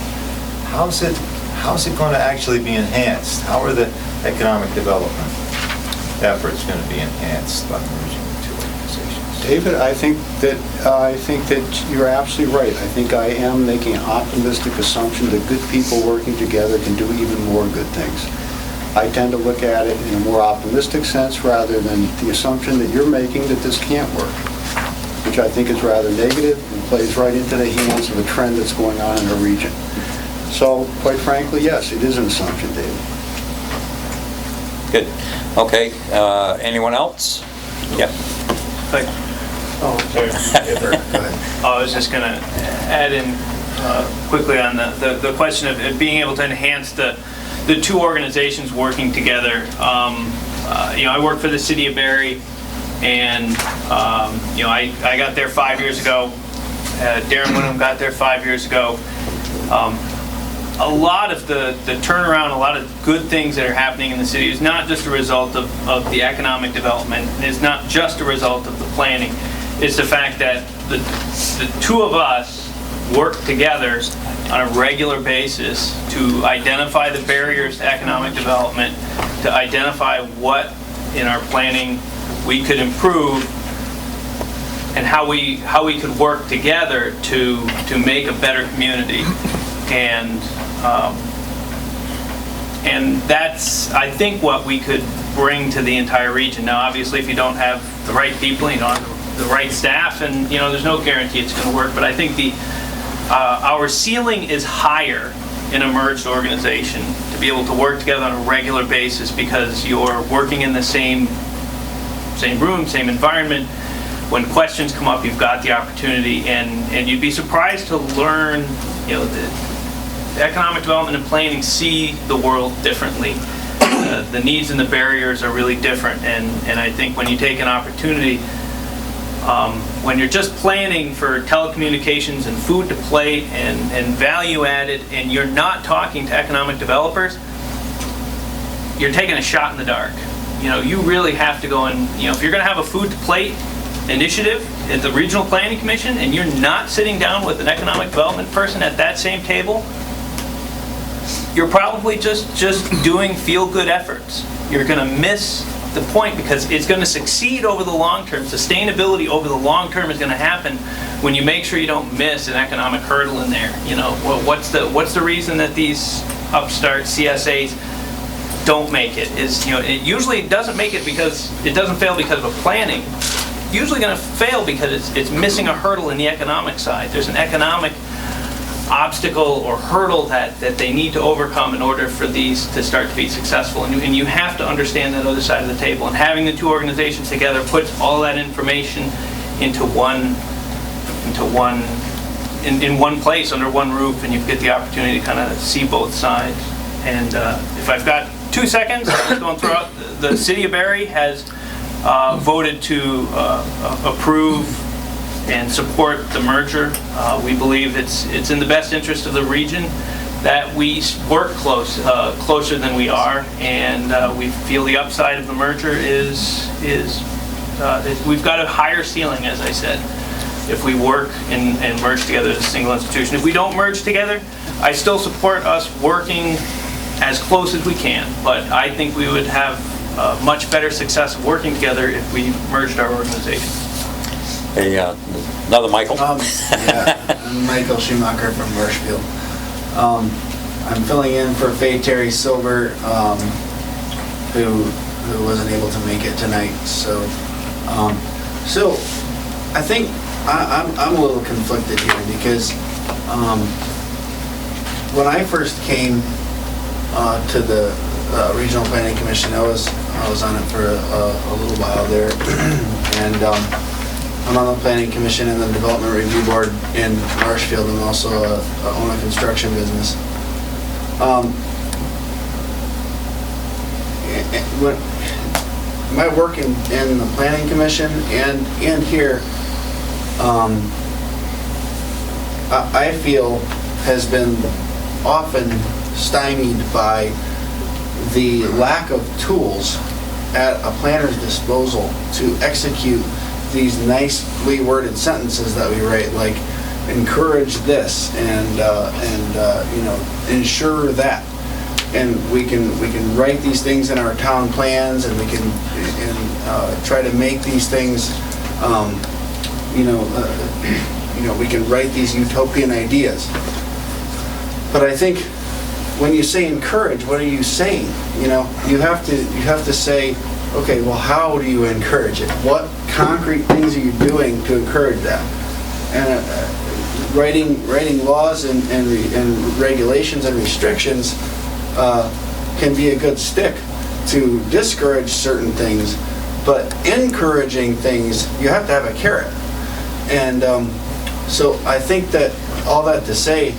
S6: how's it going to actually be enhanced? How are the economic development efforts going to be enhanced by merging the two organizations?
S8: David, I think that you're absolutely right. I think I am making an optimistic assumption that good people working together can do even more good things. I tend to look at it in a more optimistic sense rather than the assumption that you're making that this can't work, which I think is rather negative and plays right into the hands of a trend that's going on in our region. So quite frankly, yes, it is an assumption, David.
S1: Good. Okay, anyone else? Yeah.
S9: Oh, sorry. I was just going to add in quickly on the question of being able to enhance the two organizations working together. I work for the city of Barrie, and I got there 5 years ago. Darren Wyndham got there 5 years ago. A lot of the turnaround, a lot of good things that are happening in the city is not just a result of the economic development. It's not just a result of the planning. It's the fact that the two of us work together on a regular basis to identify the barriers to economic development, to identify what in our planning we could improve, and how we could work together to make a better community. And that's, I think, what we could bring to the entire region. Now, obviously, if you don't have the right people, you don't have the right staff, and there's no guarantee it's going to work. But I think our ceiling is higher in a merged organization to be able to work together on a regular basis, because you're working in the same room, same environment. When questions come up, you've got the opportunity, and you'd be surprised to learn, the economic development and planning see the world differently. The needs and the barriers are really different, and I think when you take an opportunity, when you're just planning for telecommunications and food to plate and value added, and you're not talking to economic developers, you're taking a shot in the dark. You really have to go and, if you're going to have a food to plate initiative at the Regional Planning Commission, and you're not sitting down with an economic development person at that same table, you're probably just doing feel-good efforts. You're going to miss the point, because it's going to succeed over the long term. Sustainability over the long term is going to happen when you make sure you don't miss an economic hurdle in there. What's the reason that these upstart CSAs don't make it? It usually doesn't make it because it doesn't fail because of a planning. It's usually going to fail because it's missing a hurdle in the economic side. There's an economic obstacle or hurdle that they need to overcome in order for these to start to be successful. And you have to understand that other side of the table. And having the two organizations together puts all that information in one place, under one roof, and you get the opportunity to kind of see both sides. And if I've got 2 seconds, I'm just going to throw out, the city of Barrie has voted to approve and support the merger. We believe it's in the best interest of the region that we work closer than we are, and we feel the upside of the merger is we've got a higher ceiling, as I said, if we work and merge together as a single institution. If we don't merge together, I still support us working as close as we can, but I think we would have much better success of working together if we merged our organization.
S1: Hey, another Michael.
S19: I'm Michael Schumacher from Marshfield. I'm filling in for Faye Terry Silver, who wasn't able to make it tonight. So I think I'm a little conflicted here, because when I first came to the Regional Planning Commission, I was on it for a little while there, and I'm on the Planning Commission and the Development Review Board in Marshfield. I'm also own a construction business. My work in the Planning Commission and here, I feel has been often stymied by the lack of tools at a planner's disposal to execute these nicely worded sentences that we write, like encourage this and ensure that, and we can write these things in our town plans, and we can try to make these things we can write these utopian ideas. But I think when you say encourage, what are you saying? You have to say, okay, well, how do you encourage it? What concrete things are you doing to encourage that? And writing laws and regulations and restrictions can be a good stick to discourage certain things, but encouraging things, you have to have a carrot. And so I think that all that to say,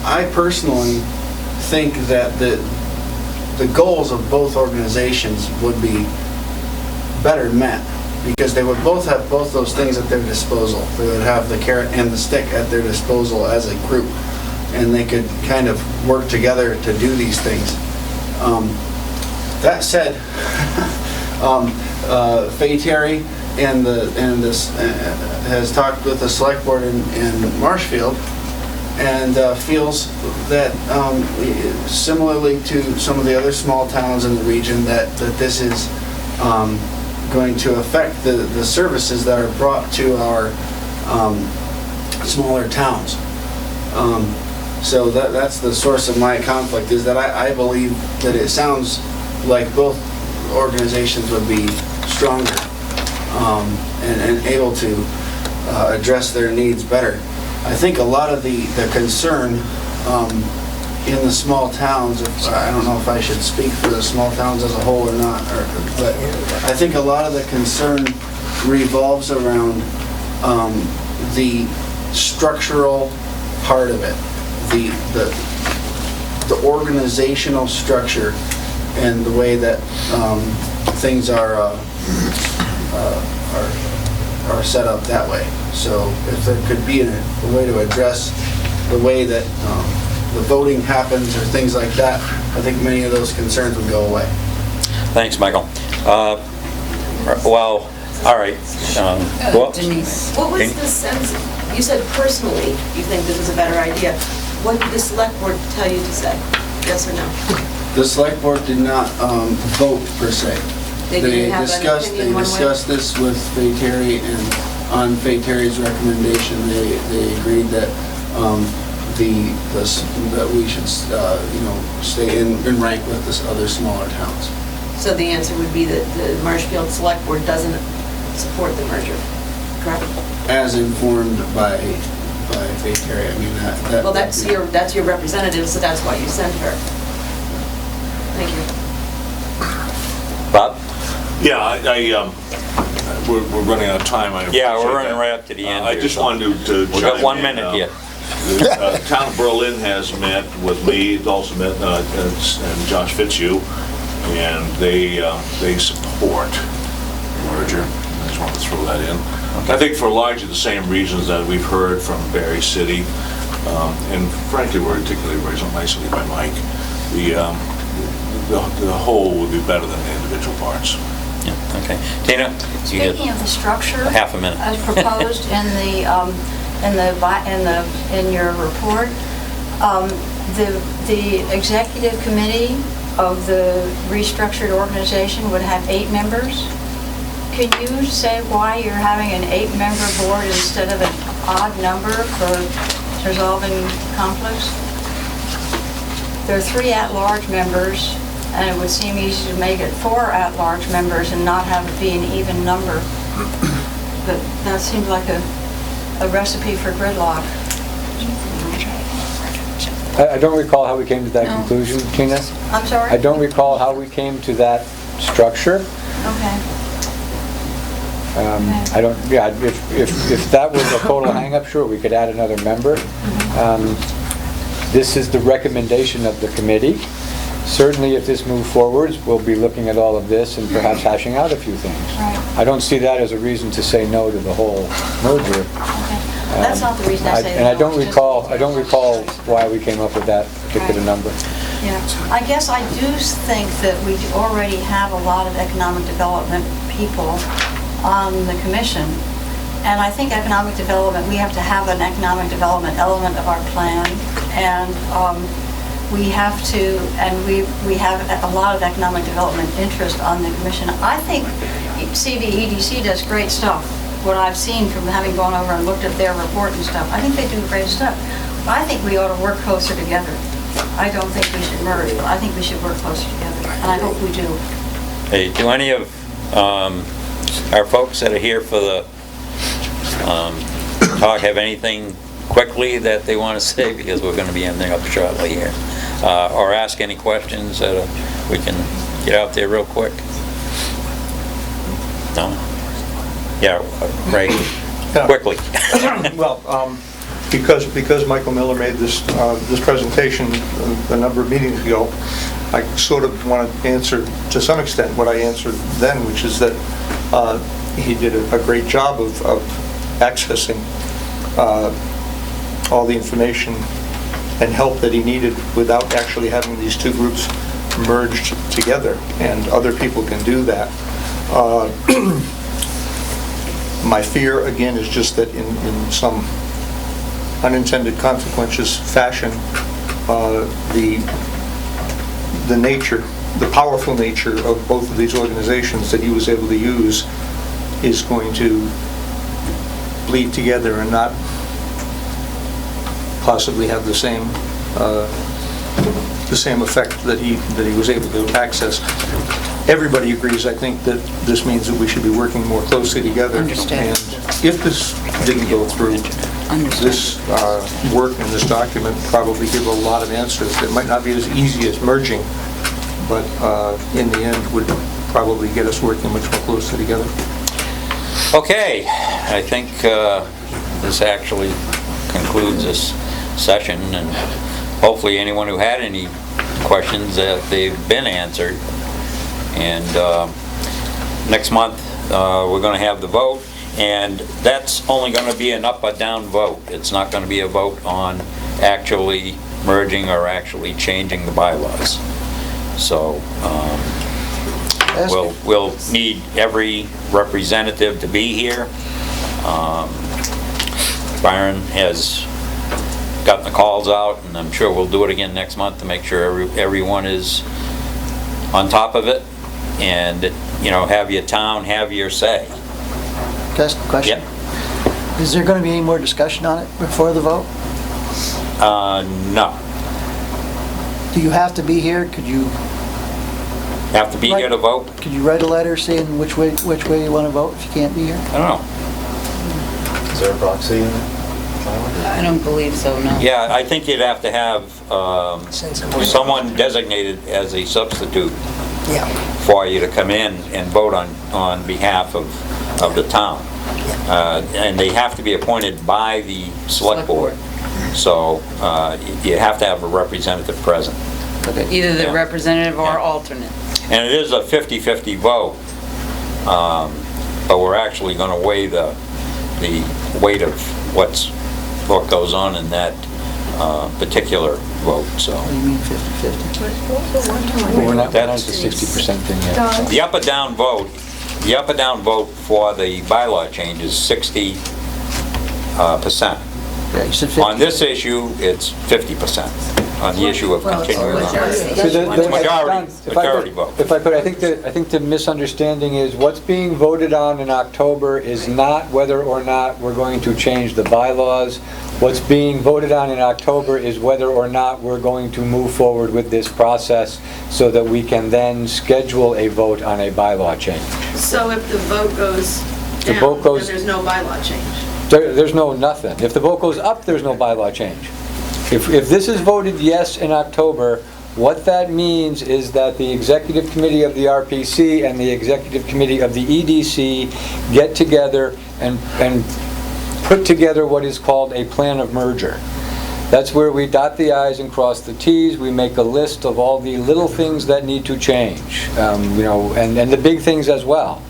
S19: I personally think that the goals of both organizations would be better met, because they would both have both those things at their disposal. They would have the carrot and the stick at their disposal as a group, and they could kind of work together to do these things. That said, Fay Terry has talked with the select board in Marshfield, and feels that similarly to some of the other small towns in the region, that this is going to affect the services that are brought to our smaller towns. So that's the source of my conflict, is that I believe that it sounds like both organizations would be stronger and able to address their needs better. I think a lot of the concern in the small towns, I don't know if I should speak for the small towns as a whole or not, but I think a lot of the concern revolves around the structural part of it, the organizational structure, and the way that things are set up that way. So if there could be a way to address the way that the voting happens or things like that, I think many of those concerns would go away.
S1: Thanks, Michael. Well, all right.
S2: Denise.
S20: What was the sense, you said personally you think this is a better idea. What did the select board tell you to say? Yes or no?
S19: The select board did not vote per se.
S20: They didn't have an opinion one way?
S19: discussed this with Fay Terry, and on Fay Terry's recommendation, they agreed that that we should stay in rank with the other smaller towns.
S20: So the answer would be that the Marshfield Select Board doesn't support the merger, correct?
S19: As informed by Fay Terry. I mean,
S20: Well, that's your representative, so that's why you sent her. Thank you.
S1: Bob?
S12: Yeah, we're running out of time.
S1: Yeah, we're running right up to the end.
S12: I
S1: here,
S12: just
S1: so
S12: wanted to
S1: we got 1 minute here.
S12: The town of Berlin has met with me. It's also met and Josh Fitzhugh, and they support the merger. I just wanted to throw that in. Okay. I think for largely the same reasons that we've heard from Barry City, and frankly were articulated very nicely by Mike. The whole would be better than the individual parts.
S1: Yeah. Okay. Tina,
S3: Speaking of the structure,
S1: half a minute.
S3: as proposed in your report, the executive committee of the restructured organization would have 8 members. Can you say why you're having an 8-member board instead of an odd number for resolving conflicts? There are 3 at-large members, and it would seem easy to make it 4 at-large members and not have it be an even number. But that seems like a recipe for gridlock.
S7: I don't recall how we came to that conclusion, Tina.
S3: I'm sorry?
S7: I don't recall how we came to that structure.
S3: Okay.
S7: I don't, yeah, if that was a total hang-up, sure, we could add another member. This is the recommendation of the committee. Certainly, if this moves forwards, we'll be looking at all of this and perhaps hashing out a few things.
S3: Right.
S7: I don't see that as a reason to say no to the whole merger.
S3: That's not the reason I say
S7: And I
S3: no,
S7: don't
S3: it's just-
S7: recall why we came up with that particular number.
S3: Yeah, I guess I do think that we already have a lot of economic development people on the commission. And I think economic development, we have to have an economic development element of our plan. And we have to, and we have a lot of economic development interest on the commission. I think CVEDC does great stuff. What I've seen from having gone over and looked at their report and stuff, I think they do great stuff. But I think we ought to work closer together. I don't think we should merge, but I think we should work closer together, and I hope we do.
S1: Hey, do any of our folks that are here for the talk have anything quickly that they want to say, because we're going to be ending up shortly here, or ask any questions that we can get out there real quick? No? Yeah, Ray, quickly.
S16: Well, because Michael Miller made this presentation a number of meetings ago, I sort of want to answer to some extent what I answered then, which is that he did a great job of accessing all the information and help that he needed without actually having these two groups merged together, and other people can do that. My fear, again, is just that in some unintended consequences fashion, the nature, the powerful nature of both of these organizations that he was able to use is going to bleed together and not possibly have the same effect that he was able to access. Everybody agrees, I think, that this means that we should be working more closely together.
S2: Understand.
S16: And if this didn't go through, this work in this document probably give a lot of answers. It might not be as easy as merging, but in the end would probably get us working much more closely together.
S1: Okay, I think this actually concludes this session, and hopefully anyone who had any questions, that they've been answered. And next month, we're going to have the vote, and that's only going to be an up or down vote. It's not going to be a vote on actually merging or actually changing the bylaws. So we'll need every representative to be here. Byron has gotten the calls out, and I'm sure we'll do it again next month to make sure everyone is on top of it, and, you know, have your town have your say.
S17: Can I ask a question?
S1: Yep.
S17: Is there going to be any more discussion on it before the vote?
S1: No.
S17: Do you have to be here? Could you
S1: Have to be here to vote?
S17: Could you write a letter saying which way you want to vote if you can't be here?
S1: I don't know.
S6: Is there a proxy in it?
S2: I don't believe so, no.
S1: Yeah, I think you'd have to have someone designated as a substitute for you to come in and vote on behalf of the town. And they have to be appointed by the select board. So you have to have a representative present.
S2: Either the representative or alternate.
S1: And it is a 50-50 vote, but we're actually going to weigh the weight of what goes on in that particular vote, so.
S17: What do you mean 50-50?
S7: We're not down to 60% thing yet.
S1: The up or down vote for the bylaw change is 60%.
S17: Yeah, you said 50.
S1: On this issue, it's 50%. On the issue of continuing on. It's majority vote.
S7: If I could, I think the misunderstanding is what's being voted on in October is not whether or not we're going to change the bylaws. What's being voted on in October is whether or not we're going to move forward with this process so that we can then schedule a vote on a bylaw change.
S20: So if the vote goes
S7: The
S20: down,
S7: vote goes-
S20: then there's no bylaw change?
S7: There's no nothing. If the vote goes up, there's no bylaw change. If this is voted yes in October, what that means is that the Executive Committee of the RPC and the Executive Committee of the EDC get together and put together what is called a plan of merger. That's where we dot the i's and cross the t's. We make a list of all the little things that need to change, and the big things as well.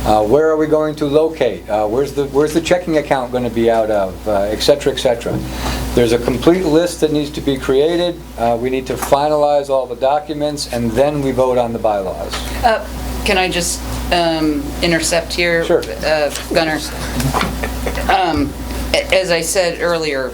S7: Where are we going to locate? Where's the checking account going to be out of? Et cetera, et cetera. There's a complete list that needs to be created. We need to finalize all the documents, and then we vote on the bylaws.
S2: Can I just intercept here?
S7: Sure.
S2: Gunnar? As I said earlier,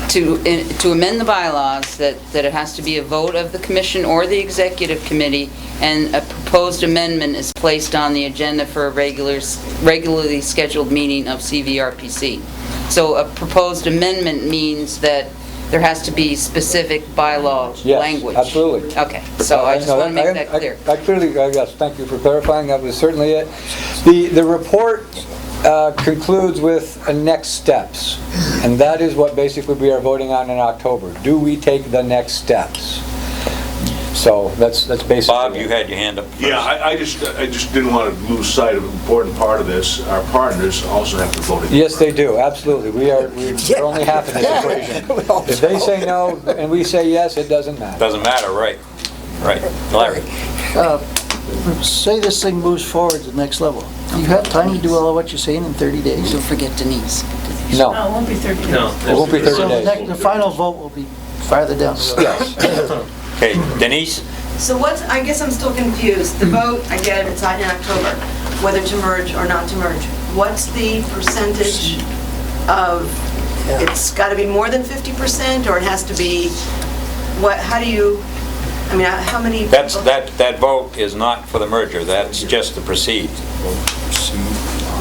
S2: to amend the bylaws, that it has to be a vote of the commission or the executive committee, and a proposed amendment is placed on the agenda for a regularly scheduled meeting of CVRPC. So a proposed amendment means that there has to be specific bylaw language.
S7: Yes, absolutely.
S2: Okay, so I just want to make that clear.
S7: I clearly, yes, thank you for clarifying, that was certainly it. The report concludes with next steps. And that is what basically we are voting on in October. Do we take the next steps? So that's basically...
S1: Bob, you had your hand up first.
S12: Yeah, I just didn't want to lose sight of an important part of this. Our partners also have to vote against.
S7: Yes, they do, absolutely. We're only half in this equation. If they say no and we say yes, it doesn't matter.
S1: Doesn't matter, right. Right. Larry?
S17: Say this thing moves forward to the next level. You have time to do all of what you're saying in 30 days?
S2: Don't forget Denise.
S7: No.
S11: No, it won't be 30 days.
S9: No.
S7: It won't be 30
S17: So
S7: days.
S17: the final vote will be farther down the road.
S7: Yes.
S1: Okay, Denise?
S20: So what's, I guess I'm still confused. The vote, I get it, it's out in October, whether to merge or not to merge. What's the percentage of, it's got to be more than 50%, or it has to be, what, how do you, I mean, how many?
S1: That vote is not for the merger, that's just to proceed.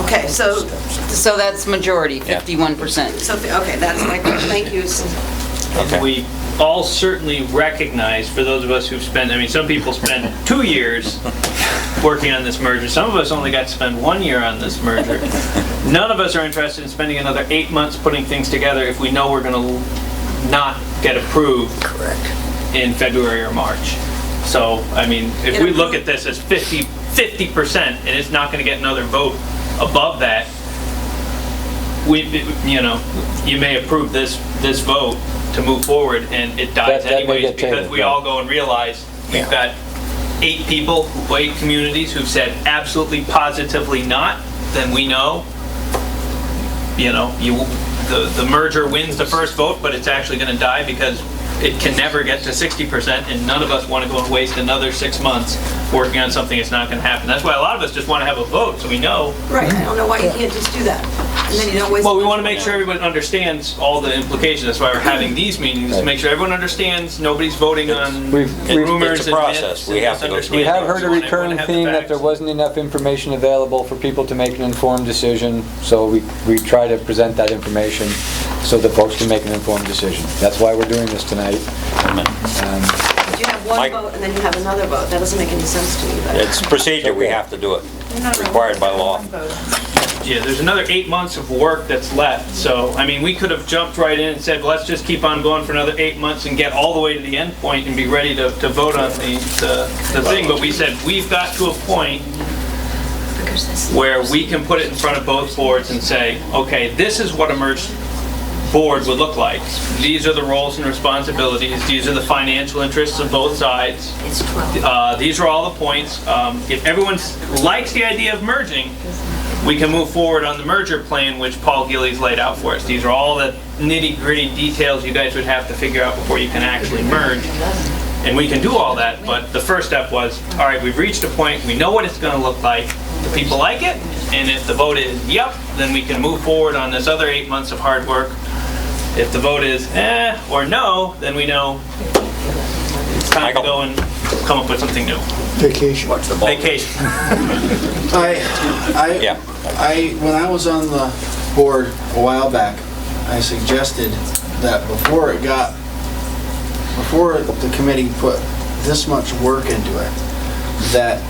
S20: Okay, so,
S2: So that's majority, 51%.
S20: so, okay, that's my question, thank you.
S1: Okay.
S9: We all certainly recognize, for those of us who've spent, I mean, some people spend 2 years working on this merger. Some of us only got to spend 1 year on this merger. None of us are interested in spending another 8 months putting things together if we know we're going to not get approved in February or March. So, I mean, if we look at this as 50% and it's not going to get another vote above that, you may approve this vote to move forward and it dies
S7: That may
S9: anyways
S7: get
S9: because
S7: tabled,
S9: we all go and realize we've got 8 people, 8 communities who've said absolutely positively not, then we know, the merger wins the first vote, but it's actually going to die because it can never get to 60%, and none of us want to go and waste another 6 months working on something that's not going to happen. That's why a lot of us just want to have a vote, so we know.
S20: Right, I don't know why you can't just do that. And then you don't waste.
S9: Well, we want to make sure everyone understands all the implications. That's why we're having these meetings, to make sure everyone understands, nobody's voting on rumors
S1: It's a process. We have to go through.
S7: We have heard a recurring theme that there wasn't enough information available for people to make an informed decision, so we try to present that information so that folks can make an informed decision. That's why we're doing this tonight.
S20: But you have one vote and then you have another vote. That doesn't make any sense to me. But
S1: It's procedure, we have to do it, required by law.
S9: Yeah, there's another 8 months of work that's left, so, I mean, we could have jumped right in and said, well, let's just keep on going for another 8 months and get all the way to the end point and be ready to vote on the thing, but we said, we've got to a point where we can put it in front of both boards and say, okay, this is what a merged board would look like. These are the roles and responsibilities, these are the financial interests of both sides. These are all the points. If everyone likes the idea of merging, we can move forward on the merger plan, which Paul Gillies laid out for us. These are all the nitty-gritty details you guys would have to figure out before you can actually merge. And we can do all that, but the first step was, all right, we've reached a point, we know what it's going to look like. The people like it, and if the vote is yep, then we can move forward on this other 8 months of hard work. If the vote is or no, then we know it's time to go and come up with something new.
S4: Vacation.
S9: Vacation.
S19: When I was on the board a while back, I suggested that before the committee put this much work into it, that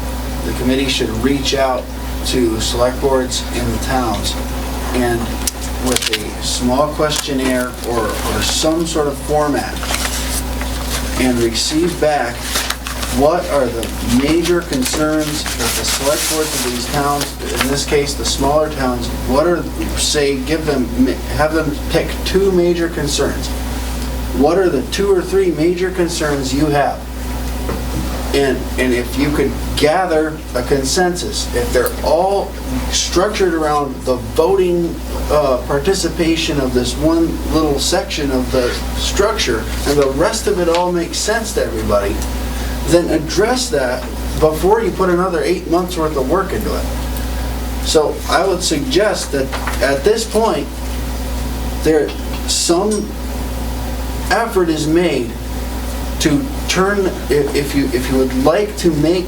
S19: the committee should reach out to select boards in the towns and with a small questionnaire or some sort of format and receive back what are the major concerns that the select boards of these towns, in this case the smaller towns, what are, say, have them pick 2 major concerns. What are the 2 or 3 major concerns you have? And if you could gather a consensus, if they're all structured around the voting participation of this one little section of the structure, and the rest of it all makes sense to everybody, then address that before you put another 8 months worth of work into it. So I would suggest that at this point, some effort is made to turn, if you would like to make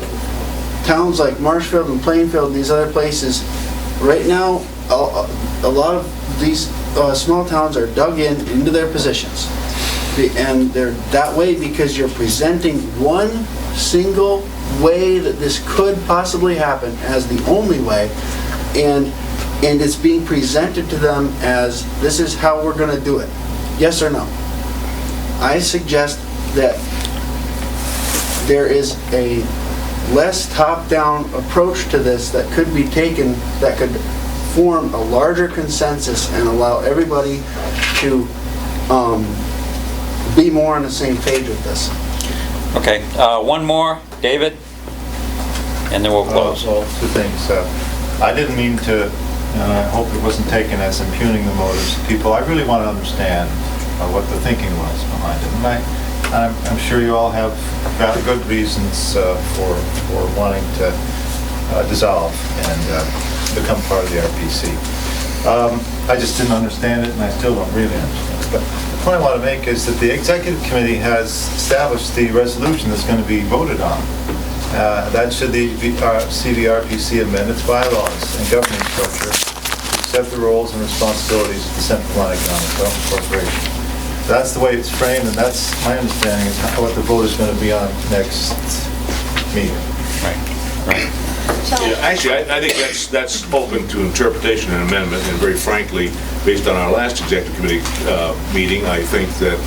S19: towns like Marshfield and Plainfield and these other places, right now, a lot of these small towns are dug into their positions. And they're that way because you're presenting one single way that this could possibly happen as the only way. And and it's being presented to them as, this is how we're going to do it. Yes or no? I suggest that there is a less top-down approach to this that could be taken, that could form a larger consensus and allow everybody to be more on the same page with this.
S1: Okay, one more, David, and then we'll close.
S6: Well, two things. I didn't mean to, and I hope it wasn't taken as impugning the motives of people. I really want to understand what the thinking was behind it. And I'm sure you all have got good reasons for wanting to dissolve and become part of the RPC. I just didn't understand it, and I still don't really understand it. But the point I want to make is that the executive committee has established the resolution that's going to be voted on. That should see the RPC amend its bylaws and governing structure to accept the roles and responsibilities of the Central Vermont Economic Development Corporation. That's the way it's framed, and that's my understanding is what the vote is going to be on next meeting.
S1: Right.
S12: Yeah, actually, I think that's open to interpretation and amendment, and very frankly, based on our last executive committee meeting, I think that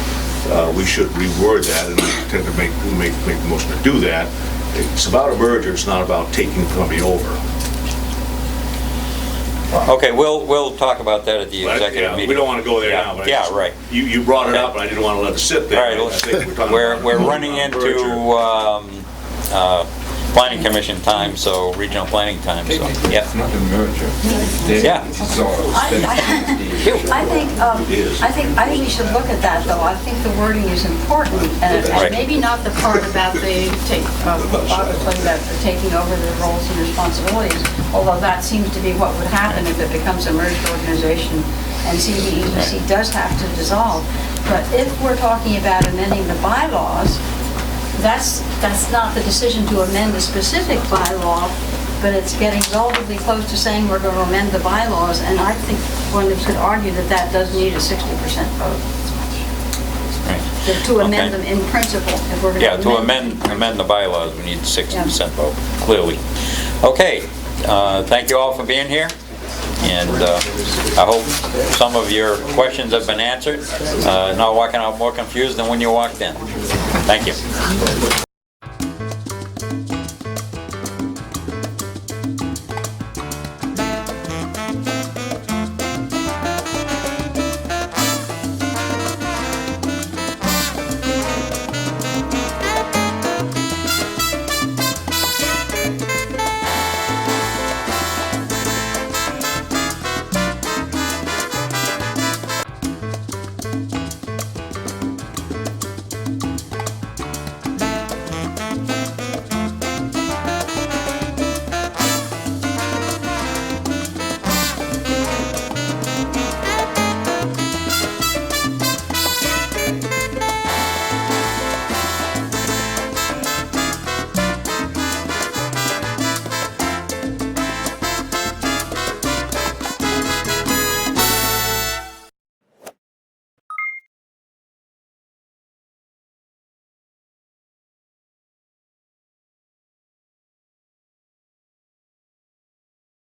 S12: we should reword that, and I intend to make the motion to do that. It's about a merger, it's not about taking the company over.
S1: Okay, we'll talk about that at the executive meeting.
S12: We don't want to go there now. But
S1: Yeah, right.
S12: You brought it up, and I didn't want to let it sit there.
S1: All right, we're running into planning commission time, so regional planning time, so, yeah.
S21: Not a merger.
S1: Yeah.
S3: I think we should look at that, though. I think the wording is important, and maybe not the part about the taking over the roles and responsibilities, although that seems to be what would happen if it becomes a merged organization and CVEDC does have to dissolve. But if we're talking about amending the bylaws, that's not the decision to amend a specific bylaw, but it's getting relatively close to saying we're going to amend the bylaws, and I think one could argue that that does need a 60% vote. To amend them in principle. If we're going
S1: to amend the bylaws, we need a 60% vote, clearly. Okay, thank you all for being here, and I hope some of your questions have been answered. Not walking out more confused than when you walked in. Thank you.